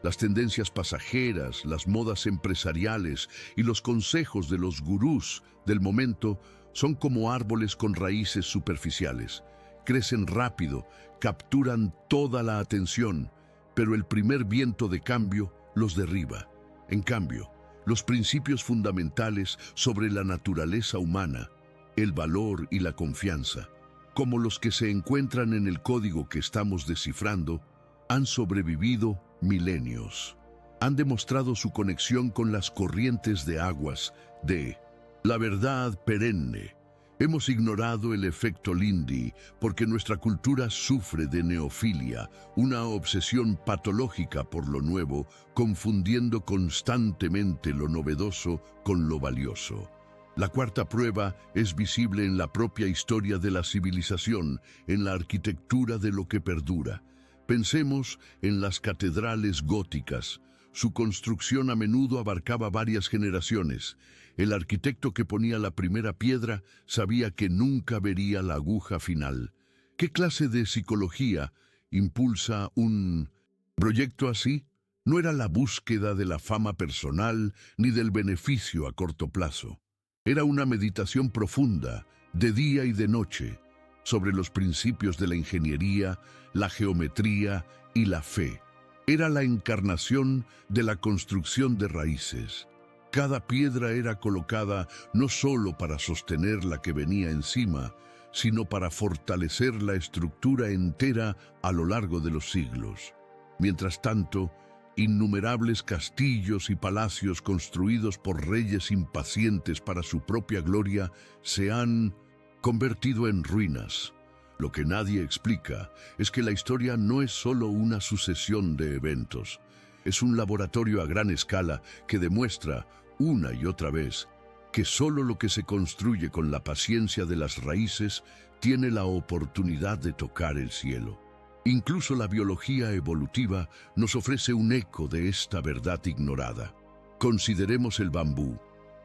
Las tendencias pasajeras, las modas empresariales y los consejos de los gurús del momento son como árboles con raíces superficiales. Crecen rápido, capturan toda la atención, pero el primer viento de cambio los derriba. En cambio, los principios fundamentales sobre la naturaleza humana, el valor y la confianza, como los que se encuentran en el código que estamos descifrando, han sobrevivido milenios. Han demostrado su conexión con las corrientes de aguas de la verdad perenne. Hemos ignorado el efecto Lindy porque nuestra cultura sufre de neofilia, una obsesión patológica por lo nuevo, confundiendo constantemente lo novedoso con lo valioso. La cuarta prueba es visible en la propia historia de la civilización, en la arquitectura de lo que perdura. Pensemos en las catedrales góticas. Su construcción a menudo abarcaba varias generaciones. El arquitecto que ponía la primera piedra sabía que nunca vería la aguja final. ¿Qué clase de psicología impulsa un proyecto así? No era la búsqueda de la fama personal ni del beneficio a corto plazo. Era una meditación profunda, de día y de noche, sobre los principios de la ingeniería, la geometría y la fe. Era la encarnación de la construcción de raíces. Cada piedra era colocada no solo para sostener la que venía encima, sino para fortalecer la estructura entera a lo largo de los siglos. Mientras tanto, innumerables castillos y palacios construidos por reyes impacientes para su propia gloria se han convertido en ruinas. Lo que nadie explica es que la historia no es solo una sucesión de eventos. Es un laboratorio a gran escala que demuestra, una y otra vez, que solo lo que se construye con la paciencia de las raíces tiene la oportunidad de tocar el cielo. Incluso la biología evolutiva nos ofrece un eco de esta verdad ignorada. Consideremos el bambú.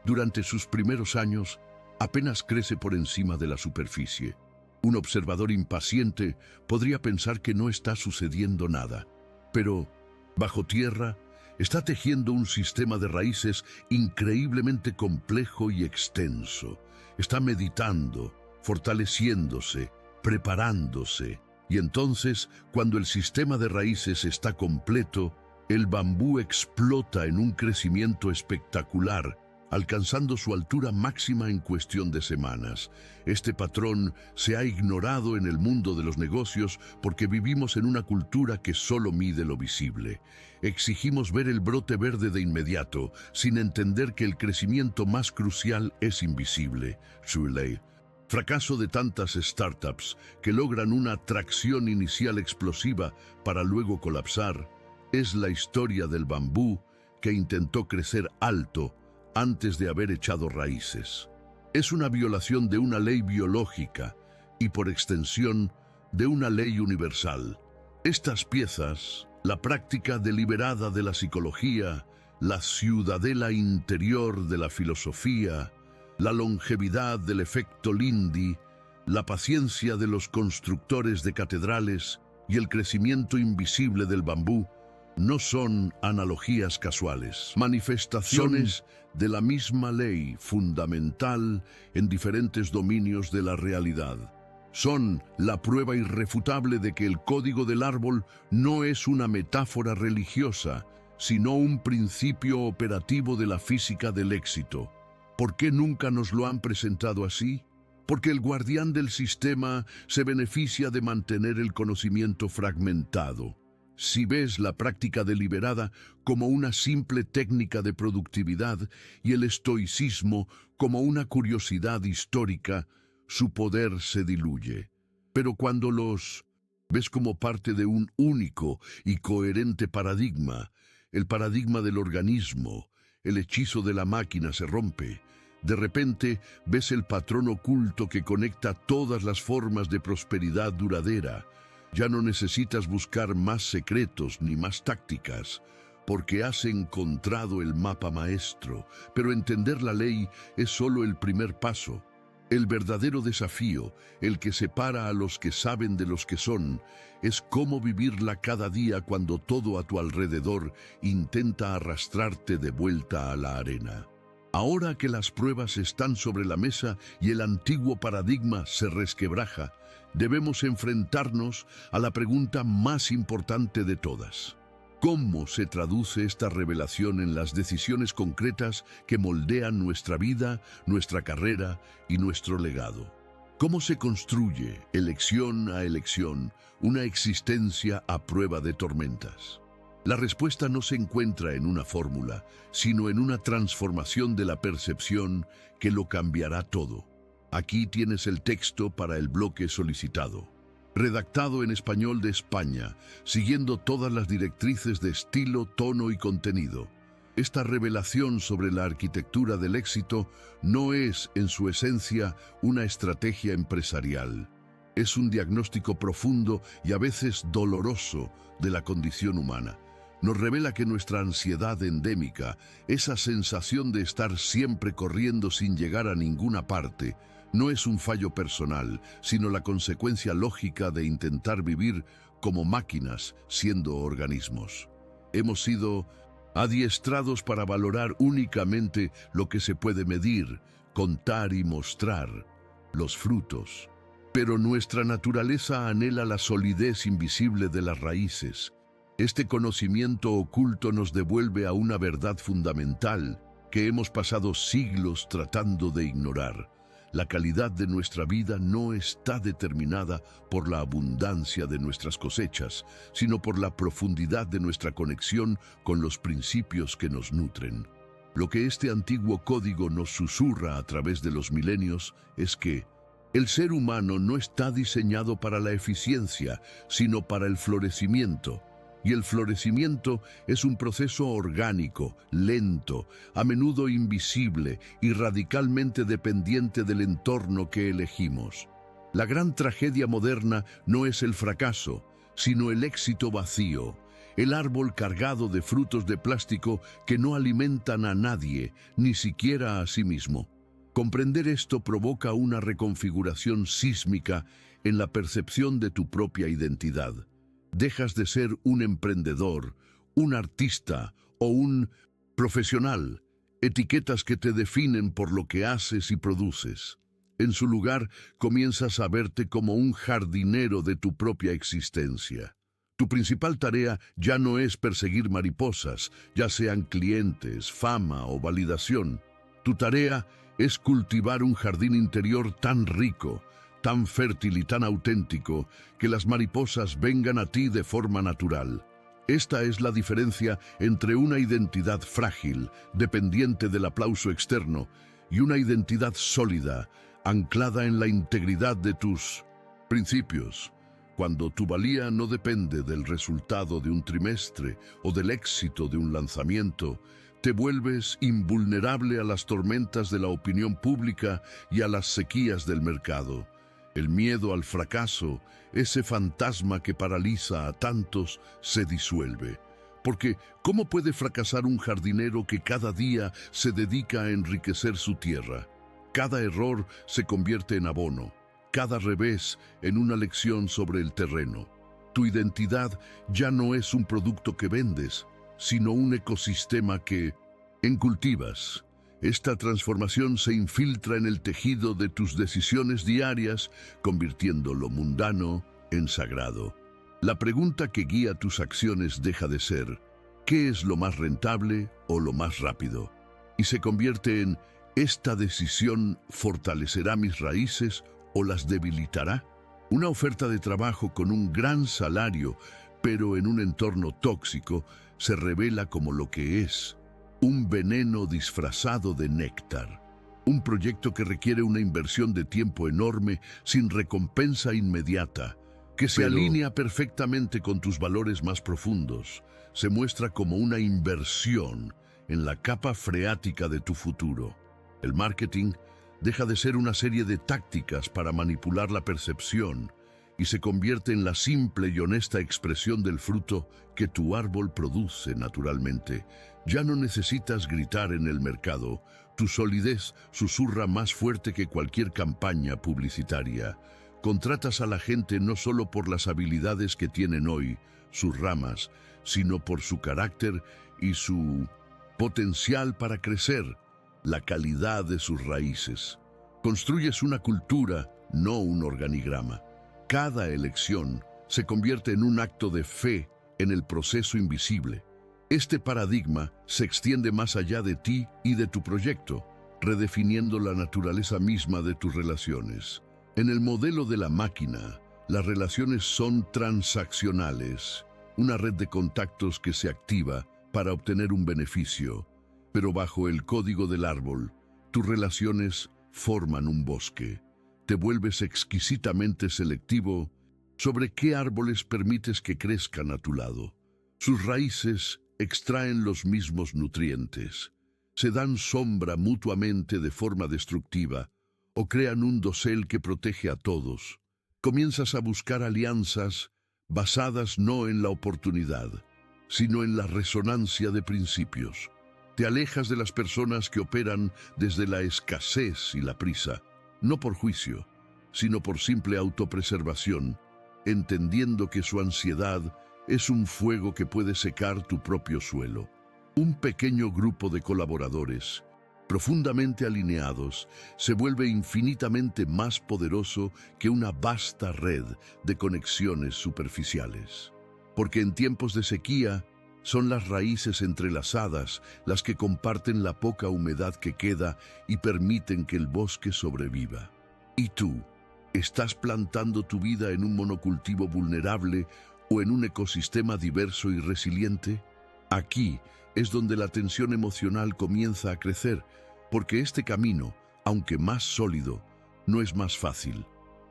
Durante sus primeros años, apenas crece por encima de la superficie. Un observador impaciente podría pensar que no está sucediendo nada, pero bajo tierra está tejiendo un sistema de raíces increíblemente complejo y extenso. Está meditando, fortaleciéndose, preparándose. Y entonces, cuando el sistema de raíces está completo, el bambú explota en un crecimiento espectacular, alcanzando su altura máxima en cuestión de semanas. Este patrón se ha ignorado en el mundo de los negocios porque vivimos en una cultura que solo mide lo visible. Exigimos ver el brote verde de inmediato, sin entender que el crecimiento más crucial es invisible. Shirley. Fracaso de tantas startups que logran una tracción inicial explosiva para luego colapsar es la historia del bambú que intentó crecer alto antes de haber echado raíces. Es una violación de una ley biológica y, por extensión, de una ley universal. Estas piezas, la práctica deliberada de la psicología, la ciudadela interior de la filosofía, la longevidad del efecto Lindy, la paciencia de los constructores de catedrales y el crecimiento invisible del bambú, no son analogías casuales, manifestaciones de la misma ley fundamental en diferentes dominios de la realidad. Son la prueba irrefutable de que el código del árbol no es una metáfora religiosa, sino un principio operativo de la física del éxito. ¿Por qué nunca nos lo han presentado así? Porque el guardián del sistema se beneficia de mantener el conocimiento fragmentado. Si ves la práctica deliberada como una simple técnica de productividad y el estoicismo como una curiosidad histórica, su poder se diluye. Pero cuando los ves como parte de un único y coherente paradigma, el paradigma del organismo, el hechizo de la máquina se rompe. De repente ves el patrón oculto que conecta todas las formas de prosperidad duradera. Ya no necesitas buscar más secretos ni más tácticas, porque has encontrado el mapa maestro. Pero entender la ley es solo el primer paso. El verdadero desafío, el que separa a los que saben de los que son, es cómo vivirla cada día cuando todo a tu alrededor intenta arrastrarte de vuelta a la arena. Ahora que las pruebas están sobre la mesa y el antiguo paradigma se resquebraja, debemos enfrentarnos a la pregunta más importante de todas. ¿Cómo se traduce esta revelación en las decisiones concretas que moldean nuestra vida, nuestra carrera y nuestro legado? ¿Cómo se construye, elección a elección, una existencia a prueba de tormentas? La respuesta no se encuentra en una fórmula, sino en una transformación de la percepción que lo cambiará todo. Aquí tienes el texto para el bloque solicitado. Redactado en español de España, siguiendo todas las directrices de estilo, tono y contenido. Esta revelación sobre la arquitectura del éxito no es, en su esencia, una estrategia empresarial. Es un diagnóstico profundo y a veces doloroso de la condición humana. Nos revela que nuestra ansiedad endémica, esa sensación de estar siempre corriendo sin llegar a ninguna parte, no es un fallo personal, sino la consecuencia lógica de intentar vivir como máquinas siendo organismos. Hemos sido adiestrados para valorar únicamente lo que se puede medir, contar y mostrar, los frutos. Pero nuestra naturaleza anhela la solidez invisible de las raíces. Este conocimiento oculto nos devuelve a una verdad fundamental que hemos pasado siglos tratando de ignorar. La calidad de nuestra vida no está determinada por la abundancia de nuestras cosechas, sino por la profundidad de nuestra conexión con los principios que nos nutren. Lo que este antiguo código nos susurra a través de los milenios es que el ser humano no está diseñado para la eficiencia, sino para el florecimiento. Y el florecimiento es un proceso orgánico, lento, a menudo invisible y radicalmente dependiente del entorno que elegimos. La gran tragedia moderna no es el fracaso, sino el éxito vacío, el árbol cargado de frutos de plástico que no alimentan a nadie, ni siquiera a sí mismo. Comprender esto provoca una reconfiguración sísmica en la percepción de tu propia identidad. Dejas de ser un emprendedor, un artista o un profesional, etiquetas que te definen por lo que haces y produces. En su lugar, comienzas a verte como un jardinero de tu propia existencia. Tu principal tarea ya no es perseguir mariposas, ya sean clientes, fama o validación. Tu tarea es cultivar un jardín interior tan rico, tan fértil y tan auténtico, que las mariposas vengan a ti de forma natural. Esta es la diferencia entre una identidad frágil, dependiente del aplauso externo, y una identidad sólida, anclada en la integridad de tus principios. Cuando tu valía no depende del resultado de un trimestre o del éxito de un lanzamiento, te vuelves invulnerable a las tormentas de la opinión pública y a las sequías del mercado. El miedo al fracaso, ese fantasma que paraliza a tantos, se disuelve. Porque, ¿cómo puede fracasar un jardinero que cada día se dedica a enriquecer su tierra? Cada error se convierte en abono, cada revés en una lección sobre el terreno. Tu identidad ya no es un producto que vendes, sino un ecosistema que cultivas. Esta transformación se infiltra en el tejido de tus decisiones diarias, convirtiendo lo mundano en sagrado. La pregunta que guía tus acciones deja de ser ¿qué es lo más rentable o lo más rápido? Y se convierte en ¿esta decisión fortalecerá mis raíces o las debilitará? Una oferta de trabajo con un gran salario, pero en un entorno tóxico, se revela como lo que es: un veneno disfrazado de néctar. Un proyecto que requiere una inversión de tiempo enorme sin recompensa inmediata, que se alinea perfectamente con tus valores más profundos. Se muestra como una inversión en la capa freática de tu futuro. El marketing deja de ser una serie de tácticas para manipular la percepción y se convierte en la simple y honesta expresión del fruto que tu árbol produce naturalmente. Ya no necesitas gritar en el mercado, tu solidez susurra más fuerte que cualquier campaña publicitaria. Contratas a la gente no solo por las habilidades que tienen hoy, sus ramas, sino por su carácter y su potencial para crecer, la calidad de sus raíces. Construyes una cultura, no un organigrama. Cada elección se convierte en un acto de fe en el proceso invisible. Este paradigma se extiende más allá de ti y de tu proyecto, redefiniendo la naturaleza misma de tus relaciones. En el modelo de la máquina, las relaciones son transaccionales, una red de contactos que se activa para obtener un beneficio, pero bajo el código del árbol, tus relaciones forman un bosque. Te vuelves exquisitamente selectivo sobre qué árboles permites que crezcan a tu lado. Sus raíces extraen los mismos nutrientes, se dan sombra mutuamente de forma destructiva o crean un dosel que protege a todos. Comienzas a buscar alianzas basadas no en la oportunidad, sino en la resonancia de principios. Te alejas de las personas que operan desde la escasez y la prisa, no por juicio, sino por simple autopreservación, entendiendo que su ansiedad es un fuego que puede secar tu propio suelo. Un pequeño grupo de colaboradores, profundamente alineados, se vuelve infinitamente más poderoso que una vasta red de conexiones superficiales. Porque en tiempos de sequía, son las raíces entrelazadas las que comparten la poca humedad que queda y permiten que el bosque sobreviva. ¿Y tú? ¿Estás plantando tu vida en un monocultivo vulnerable o en un ecosistema diverso y resiliente? Aquí es donde la tensión emocional comienza a crecer, porque este camino, aunque más sólido, no es más fácil.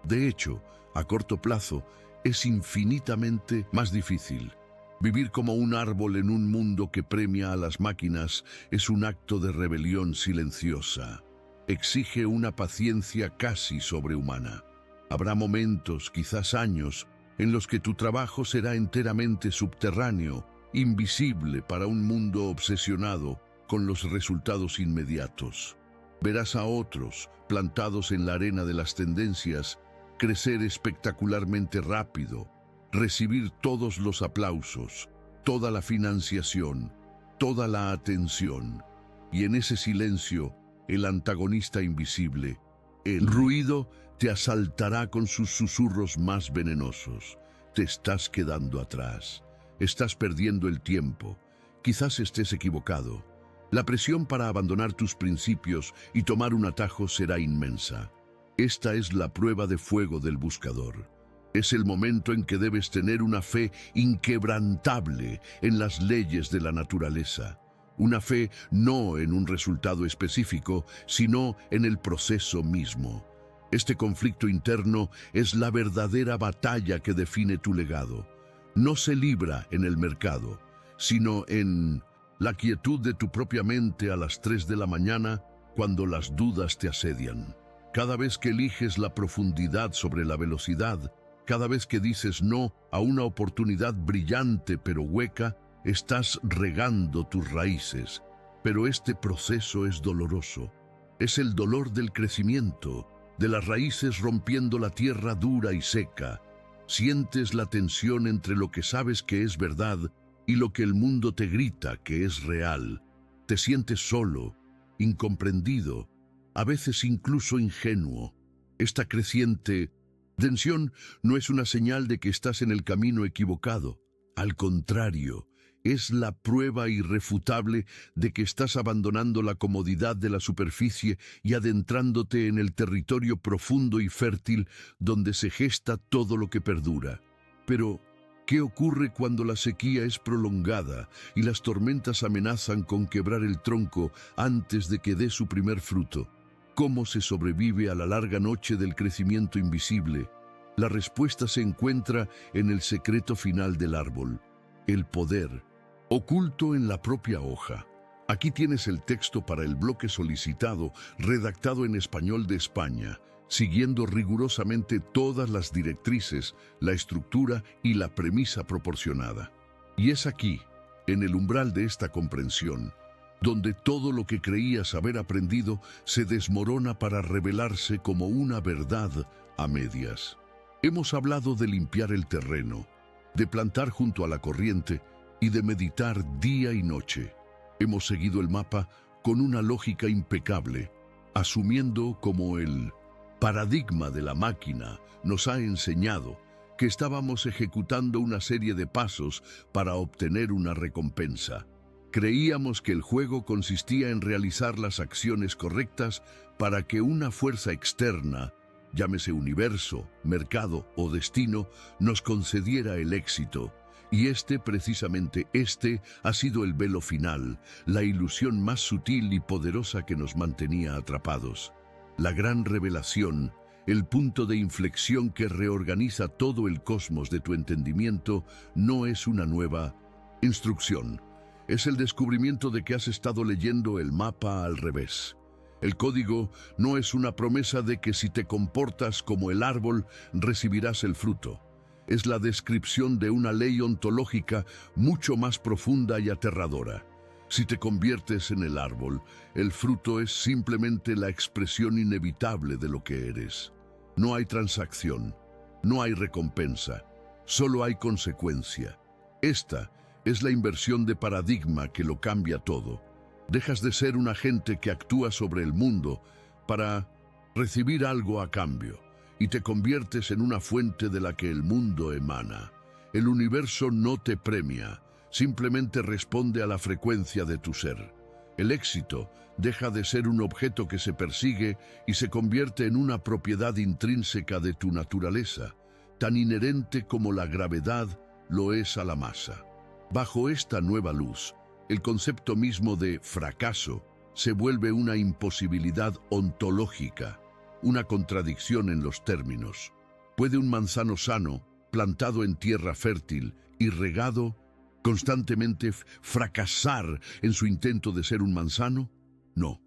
De hecho, a corto plazo, es infinitamente más difícil. Vivir como un árbol en un mundo que premia a las máquinas es un acto de rebelión silenciosa. Exige una paciencia casi sobrehumana. Habrá momentos, quizás años, en los que tu trabajo será enteramente subterráneo, invisible para un mundo obsesionado con los resultados inmediatos. Verás a otros, plantados en la arena de las tendencias, crecer espectacularmente rápido, recibir todos los aplausos, toda la financiación, toda la atención. Y en ese silencio, el antagonista invisible, el ruido, te asaltará con sus susurros más venenosos. Te estás quedando atrás. Estás perdiendo el tiempo. Quizás estés equivocado. La presión para abandonar tus principios y tomar un atajo será inmensa. Esta es la prueba de fuego del buscador. Es el momento en que debes tener una fe inquebrantable en las leyes de la naturaleza. Una fe no en un resultado específico, sino en el proceso mismo. Este conflicto interno es la verdadera batalla que define tu legado. No se libra en el mercado, sino en la quietud de tu propia mente a las 3 de la mañana cuando las dudas te asedian. Cada vez que eliges la profundidad sobre la velocidad, cada vez que dices no a una oportunidad brillante pero hueca, estás regando tus raíces. Pero este proceso es doloroso. Es el dolor del crecimiento, de las raíces rompiendo la tierra dura y seca. Sientes la tensión entre lo que sabes que es verdad y lo que el mundo te grita que es real. Te sientes solo, incomprendido, a veces incluso ingenuo. Esta creciente tensión no es una señal de que estás en el camino equivocado. Al contrario, es la prueba irrefutable de que estás abandonando la comodidad de la superficie y adentrándote en el territorio profundo y fértil donde se gesta todo lo que perdura. Pero, ¿qué ocurre cuando la sequía es prolongada y las tormentas amenazan con quebrar el tronco antes de que dé su primer fruto? ¿Cómo se sobrevive a la larga noche del crecimiento invisible? La respuesta se encuentra en el secreto final del árbol, el poder, oculto en la propia hoja. Aquí tienes el texto para el bloque solicitado, redactado en español de España, siguiendo rigurosamente todas las directrices, la estructura y la premisa proporcionada. Y es aquí, en el umbral de esta comprensión, donde todo lo que creías haber aprendido se desmorona para revelarse como una verdad a medias. Hemos hablado de limpiar el terreno, de plantar junto a la corriente y de meditar día y noche. Hemos seguido el mapa con una lógica impecable, asumiendo como el paradigma de la máquina nos ha enseñado que estábamos ejecutando una serie de pasos para obtener una recompensa. Creíamos que el juego consistía en realizar las acciones correctas para que una fuerza externa, llámese universo, mercado o destino, nos concediera el éxito. Y precisamente este, ha sido el velo final, la ilusión más sutil y poderosa que nos mantenía atrapados. La gran revelación, el punto de inflexión que reorganiza todo el cosmos de tu entendimiento, no es una nueva instrucción. Es el descubrimiento de que has estado leyendo el mapa al revés. El código no es una promesa de que si te comportas como el árbol, recibirás el fruto. Es la descripción de una ley ontológica mucho más profunda y aterradora. Si te conviertes en el árbol, el fruto es simplemente la expresión inevitable de lo que eres. No hay transacción, no hay recompensa, solo hay consecuencia. Esta es la inversión de paradigma que lo cambia todo. Dejas de ser un agente que actúa sobre el mundo para recibir algo a cambio y te conviertes en una fuente de la que el mundo emana. El universo no te premia, simplemente responde a la frecuencia de tu ser. El éxito deja de ser un objeto que se persigue y se convierte en una propiedad intrínseca de tu naturaleza, tan inherente como la gravedad lo es a la masa. Bajo esta nueva luz, el concepto mismo de fracaso se vuelve una imposibilidad ontológica, una contradicción en los términos. ¿Puede un manzano sano, plantado en tierra fértil y regado, constantemente fracasar en su intento de ser un manzano? No.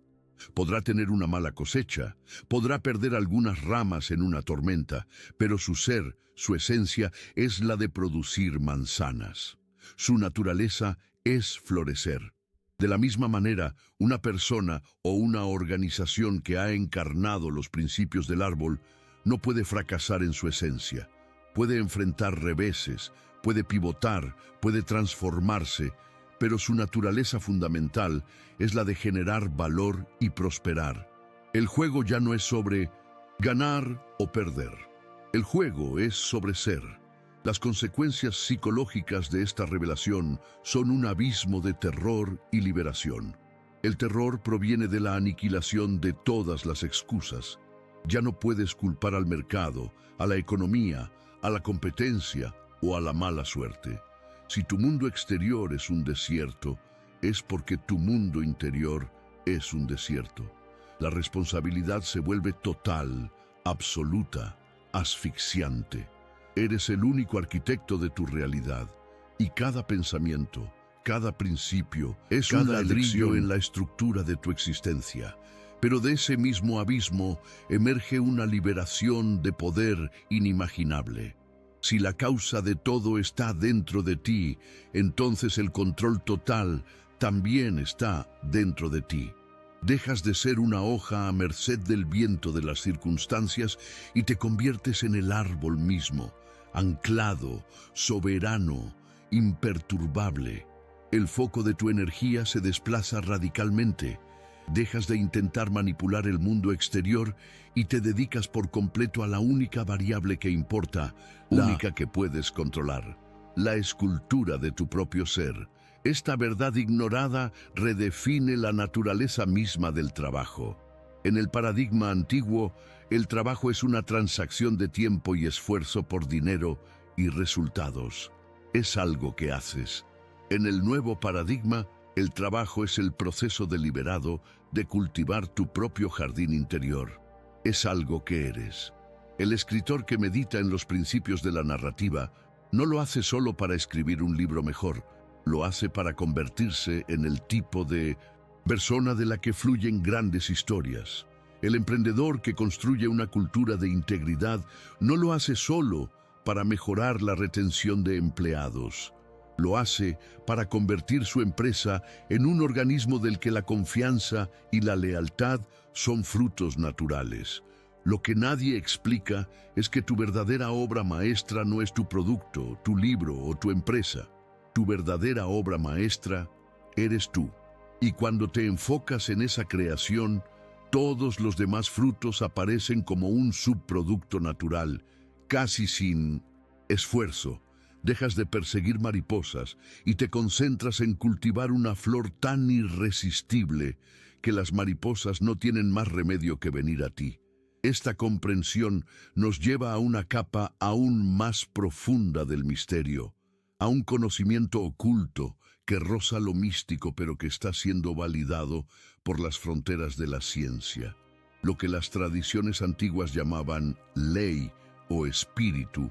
Podrá tener una mala cosecha, podrá perder algunas ramas en una tormenta, pero su ser, su esencia, es la de producir manzanas. Su naturaleza es florecer. De la misma manera, una persona o una organización que ha encarnado los principios del árbol no puede fracasar en su esencia. Puede enfrentar reveses, puede pivotar, puede transformarse, pero su naturaleza fundamental es la de generar valor y prosperar. El juego ya no es sobre ganar o perder. El juego es sobre ser. Las consecuencias psicológicas de esta revelación son un abismo de terror y liberación. El terror proviene de la aniquilación de todas las excusas. Ya no puedes culpar al mercado, a la economía, a la competencia o a la mala suerte. Si tu mundo exterior es un desierto, es porque tu mundo interior es un desierto. La responsabilidad se vuelve total, absoluta, asfixiante. Eres el único arquitecto de tu realidad, y cada pensamiento, cada principio, es un ladrillo en la estructura de tu existencia. Pero de ese mismo abismo emerge una liberación de poder inimaginable. Si la causa de todo está dentro de ti, entonces el control total también está dentro de ti. Dejas de ser una hoja a merced del viento de las circunstancias y te conviertes en el árbol mismo, anclado, soberano, imperturbable. El foco de tu energía se desplaza radicalmente. Dejas de intentar manipular el mundo exterior y te dedicas por completo a la única variable que importa, la única que puedes controlar, la escultura de tu propio ser. Esta verdad ignorada redefine la naturaleza misma del trabajo. En el paradigma antiguo, el trabajo es una transacción de tiempo y esfuerzo por dinero y resultados. Es algo que haces. En el nuevo paradigma, el trabajo es el proceso deliberado de cultivar tu propio jardín interior. Es algo que eres. El escritor que medita en los principios de la narrativa no lo hace solo para escribir un libro mejor, Lo hace para convertirse en el tipo de persona de la que fluyen grandes historias. El emprendedor que construye una cultura de integridad no lo hace solo para mejorar la retención de empleados. Lo hace para convertir su empresa en un organismo del que la confianza y la lealtad son frutos naturales. Lo que nadie explica es que tu verdadera obra maestra no es tu producto, tu libro o tu empresa. Tu verdadera obra maestra eres tú. Y cuando te enfocas en esa creación, todos los demás frutos aparecen como un subproducto natural, casi sin esfuerzo. Dejas de perseguir mariposas y te concentras en cultivar una flor tan irresistible que las mariposas no tienen más remedio que venir a ti. Esta comprensión nos lleva a una capa aún más profunda del misterio, a un conocimiento oculto que roza lo místico pero que está siendo validado por las fronteras de la ciencia. Lo que las tradiciones antiguas llamaban ley o espíritu,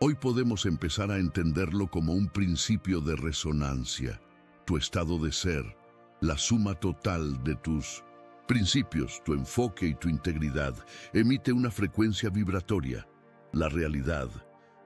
hoy podemos empezar a entenderlo como un principio de resonancia. Tu estado de ser, la suma total de tus principios, tu enfoque y tu integridad, emite una frecuencia vibratoria. La realidad,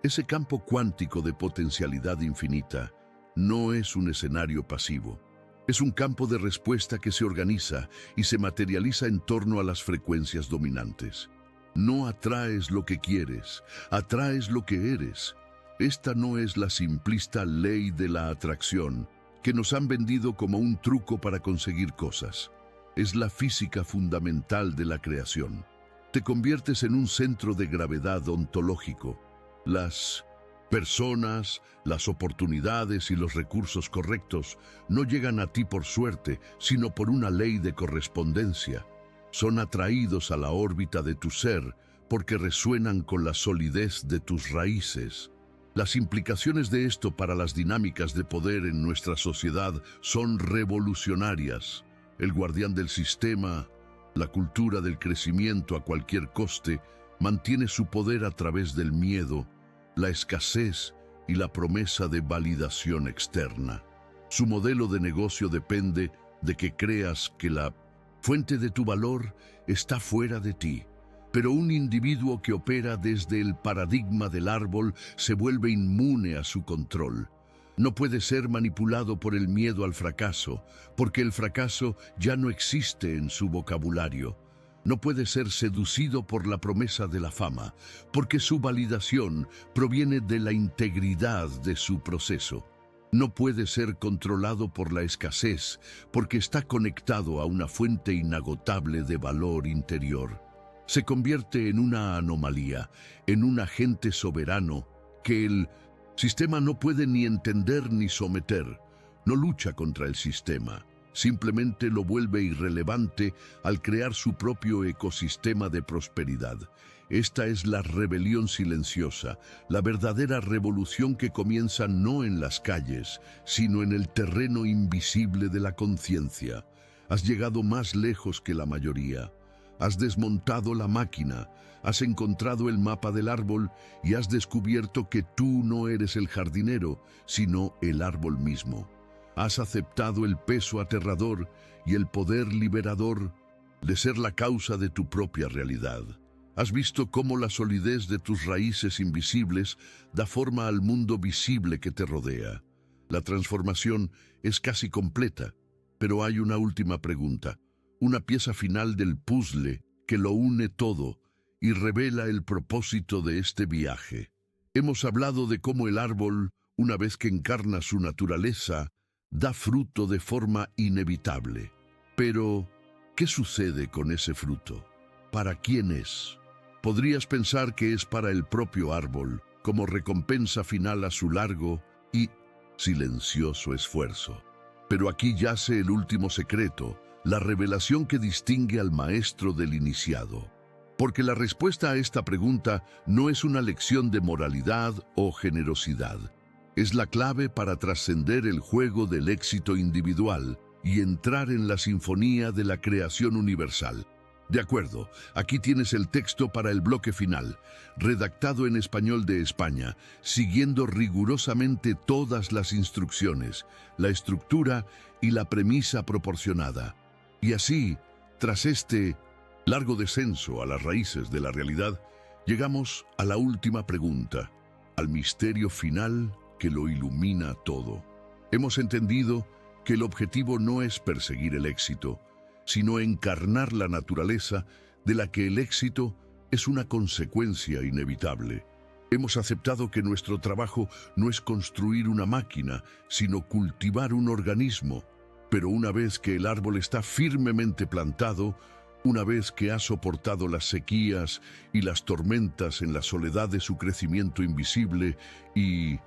ese campo cuántico de potencialidad infinita, no es un escenario pasivo. Es un campo de respuesta que se organiza y se materializa en torno a las frecuencias dominantes. No atraes lo que quieres, atraes lo que eres. Esta no es la simplista ley de la atracción que nos han vendido como un truco para conseguir cosas. Es la física fundamental de la creación. Te conviertes en un centro de gravedad ontológico. Las personas, las oportunidades y los recursos correctos no llegan a ti por suerte, sino por una ley de correspondencia. Son atraídos a la órbita de tu ser porque resuenan con la solidez de tus raíces. Las implicaciones de esto para las dinámicas de poder en nuestra sociedad son revolucionarias. El guardián del sistema, la cultura del crecimiento a cualquier coste, mantiene su poder a través del miedo, la escasez y la promesa de validación externa. Su modelo de negocio depende de que creas que la fuente de tu valor está fuera de ti. Pero un individuo que opera desde el paradigma del árbol se vuelve inmune a su control. No puede ser manipulado por el miedo al fracaso, porque el fracaso ya no existe en su vocabulario. No puede ser seducido por la promesa de la fama, porque su validación proviene de la integridad de su proceso. No puede ser controlado por la escasez, porque está conectado a una fuente inagotable de valor interior. Se convierte en una anomalía, en un agente soberano que el sistema no puede ni entender ni someter. No lucha contra el sistema, simplemente lo vuelve irrelevante al crear su propio ecosistema de prosperidad. Esta es la rebelión silenciosa, la verdadera revolución que comienza no en las calles, sino en el terreno invisible de la conciencia. Has llegado más lejos que la mayoría. Has desmontado la máquina, has encontrado el mapa del árbol y has descubierto que tú no eres el jardinero, sino el árbol mismo. Has aceptado el peso aterrador y el poder liberador de ser la causa de tu propia realidad. Has visto cómo la solidez de tus raíces invisibles da forma al mundo visible que te rodea. La transformación es casi completa, pero hay una última pregunta. Una pieza final del puzzle que lo une todo y revela el propósito de este viaje. Hemos hablado de cómo el árbol, una vez que encarna su naturaleza, da fruto de forma inevitable. Pero, ¿qué sucede con ese fruto? ¿Para quién es? Podrías pensar que es para el propio árbol, como recompensa final a su largo y silencioso esfuerzo. Pero aquí yace el último secreto, la revelación que distingue al maestro del iniciado. Porque la respuesta a esta pregunta no es una lección de moralidad o generosidad. Es la clave para trascender el juego del éxito individual y entrar en la sinfonía de la creación universal. De acuerdo, aquí tienes el texto para el bloque final, redactado en español de España, siguiendo rigurosamente todas las instrucciones, la estructura y la premisa proporcionada. Y así, tras este largo descenso a las raíces de la realidad, llegamos a la última pregunta, al misterio final que lo ilumina todo. Hemos entendido que el objetivo no es perseguir el éxito, sino encarnar la naturaleza de la que el éxito es una consecuencia inevitable. Hemos aceptado que nuestro trabajo no es construir una máquina, sino cultivar un organismo. Pero una vez que el árbol está firmemente plantado, una vez que ha soportado las sequías y las tormentas en la soledad de su crecimiento invisible y,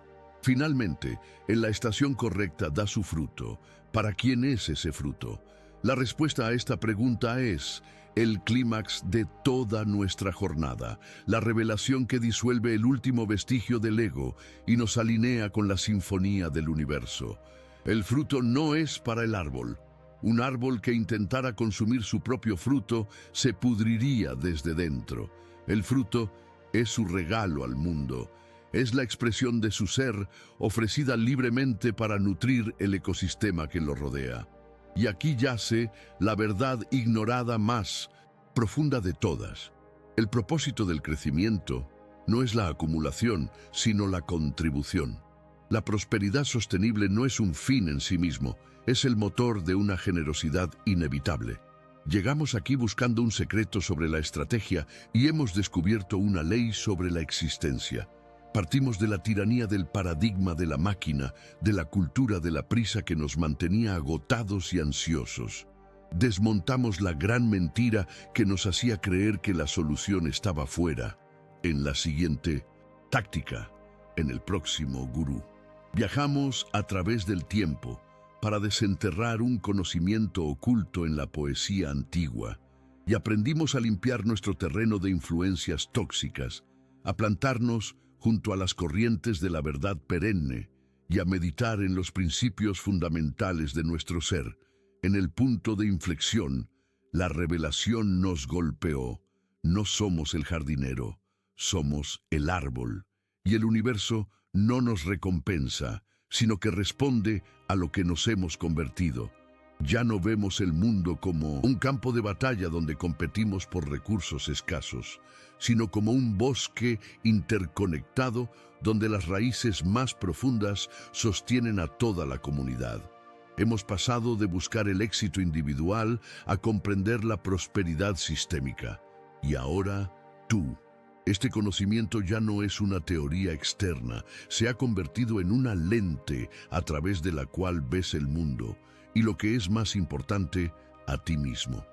finalmente, en la estación correcta da su fruto, ¿para quién es ese fruto? La respuesta a esta pregunta es el clímax de toda nuestra jornada, la revelación que disuelve el último vestigio del ego y nos alinea con la sinfonía del universo. El fruto no es para el árbol. Un árbol que intentara consumir su propio fruto se pudriría desde dentro. El fruto es su regalo al mundo. Es la expresión de su ser ofrecida libremente para nutrir el ecosistema que lo rodea. Y aquí yace la verdad ignorada más profunda de todas. El propósito del crecimiento no es la acumulación, sino la contribución. La prosperidad sostenible no es un fin en sí mismo, es el motor de una generosidad inevitable. Llegamos aquí buscando un secreto sobre la estrategia y hemos descubierto una ley sobre la existencia. Partimos de la tiranía del paradigma de la máquina, de la cultura de la prisa que nos mantenía agotados y ansiosos. Desmontamos la gran mentira que nos hacía creer que la solución estaba fuera. En la siguiente táctica, en el próximo gurú. Viajamos a través del tiempo para desenterrar un conocimiento oculto en la poesía antigua y aprendimos a limpiar nuestro terreno de influencias tóxicas, a plantarnos junto a las corrientes de la verdad perenne y a meditar en los principios fundamentales de nuestro ser. En el punto de inflexión, la revelación nos golpeó. No somos el jardinero, somos el árbol. Y el universo no nos recompensa, sino que responde a lo que nos hemos convertido. Ya no vemos el mundo como un campo de batalla donde competimos por recursos escasos, sino como un bosque interconectado donde las raíces más profundas sostienen a toda la comunidad. Hemos pasado de buscar el éxito individual a comprender la prosperidad sistémica. Y ahora, tú. Este conocimiento ya no es una teoría externa, se ha convertido en una lente a través de la cual ves el mundo. Y lo que es más importante, a ti mismo.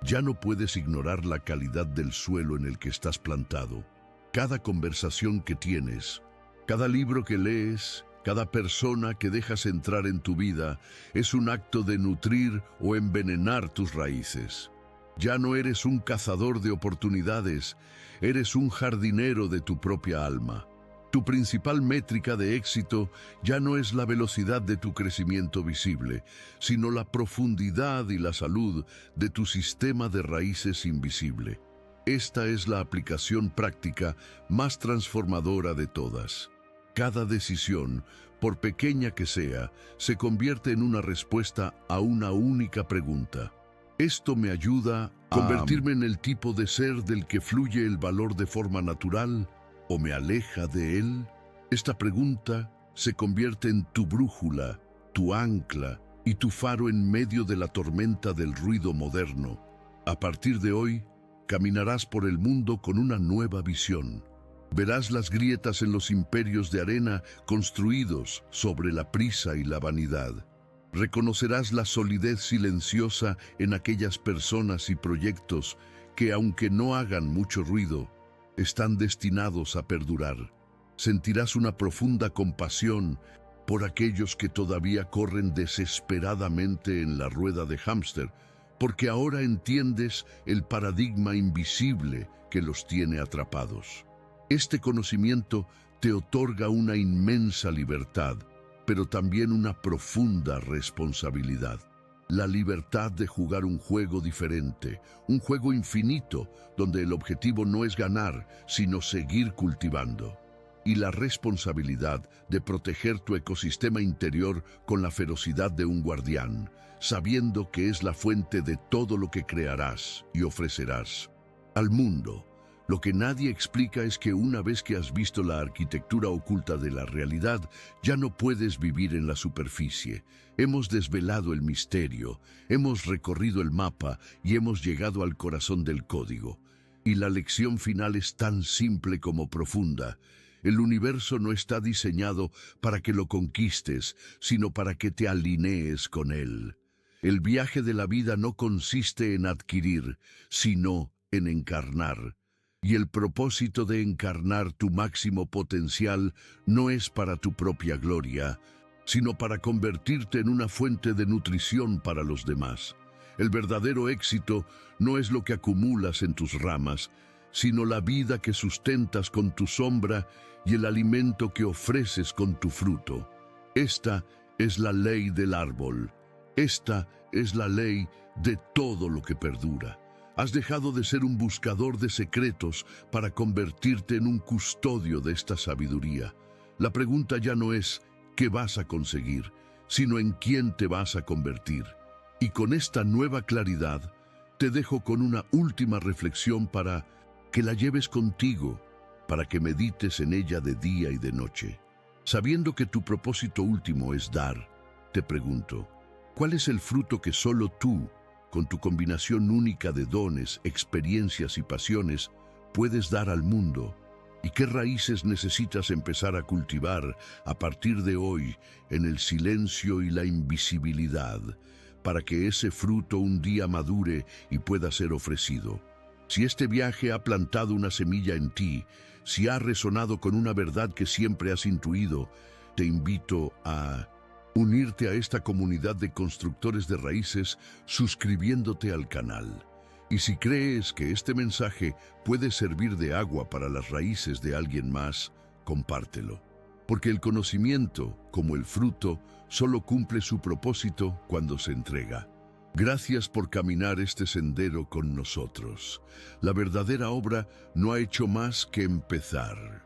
Ya no puedes ignorar la calidad del suelo en el que estás plantado. Cada conversación que tienes, cada libro que lees, cada persona que dejas entrar en tu vida es un acto de nutrir o envenenar tus raíces. Ya no eres un cazador de oportunidades, eres un jardinero de tu propia alma. Tu principal métrica de éxito ya no es la velocidad de tu crecimiento visible, sino la profundidad y la salud de tu sistema de raíces invisible. Esta es la aplicación práctica más transformadora de todas. Cada decisión, por pequeña que sea, se convierte en una respuesta a una única pregunta. ¿Esto me ayuda a convertirme en el tipo de ser del que fluye el valor de forma natural o me aleja de él? Esta pregunta se convierte en tu brújula, tu ancla y tu faro en medio de la tormenta del ruido moderno. A partir de hoy, caminarás por el mundo con una nueva visión. Verás las grietas en los imperios de arena construidos sobre la prisa y la vanidad. Reconocerás la solidez silenciosa en aquellas personas y proyectos que, aunque no hagan mucho ruido, están destinados a perdurar. Sentirás una profunda compasión por aquellos que todavía corren desesperadamente en la rueda de hámster, porque ahora entiendes el paradigma invisible que los tiene atrapados. Este conocimiento te otorga una inmensa libertad, pero también una profunda responsabilidad. La libertad de jugar un juego diferente, un juego infinito, donde el objetivo no es ganar, sino seguir cultivando. Y la responsabilidad de proteger tu ecosistema interior con la ferocidad de un guardián, sabiendo que es la fuente de todo lo que crearás y ofrecerás al mundo. Lo que nadie explica es que una vez que has visto la arquitectura oculta de la realidad, ya no puedes vivir en la superficie. Hemos desvelado el misterio, hemos recorrido el mapa y hemos llegado al corazón del código. Y la lección final es tan simple como profunda. El universo no está diseñado para que lo conquistes, sino para que te alinees con él. El viaje de la vida no consiste en adquirir, sino en encarnar. Y el propósito de encarnar tu máximo potencial no es para tu propia gloria, sino para convertirte en una fuente de nutrición para los demás. El verdadero éxito no es lo que acumulas en tus ramas, sino la vida que sustentas con tu sombra y el alimento que ofreces con tu fruto. Esta es la ley del árbol. Esta es la ley de todo lo que perdura. Has dejado de ser un buscador de secretos para convertirte en un custodio de esta sabiduría. La pregunta ya no es ¿qué vas a conseguir?, sino en quién te vas a convertir. Y con esta nueva claridad, te dejo con una última reflexión para que la lleves contigo, para que medites en ella de día y de noche. Sabiendo que tu propósito último es dar, te pregunto, ¿cuál es el fruto que solo tú, con tu combinación única de dones, experiencias y pasiones, puedes dar al mundo? ¿Y qué raíces necesitas empezar a cultivar a partir de hoy en el silencio y la invisibilidad para que ese fruto un día madure y pueda ser ofrecido? Si este viaje ha plantado una semilla en ti, si ha resonado con una verdad que siempre has intuido, te invito a unirte a esta comunidad de constructores de raíces suscribiéndote al canal. Y si crees que este mensaje puede servir de agua para las raíces de alguien más, compártelo. Porque el conocimiento, como el fruto, solo cumple su propósito cuando se entrega. Gracias por caminar este sendero con nosotros. La verdadera obra no ha hecho más que empezar.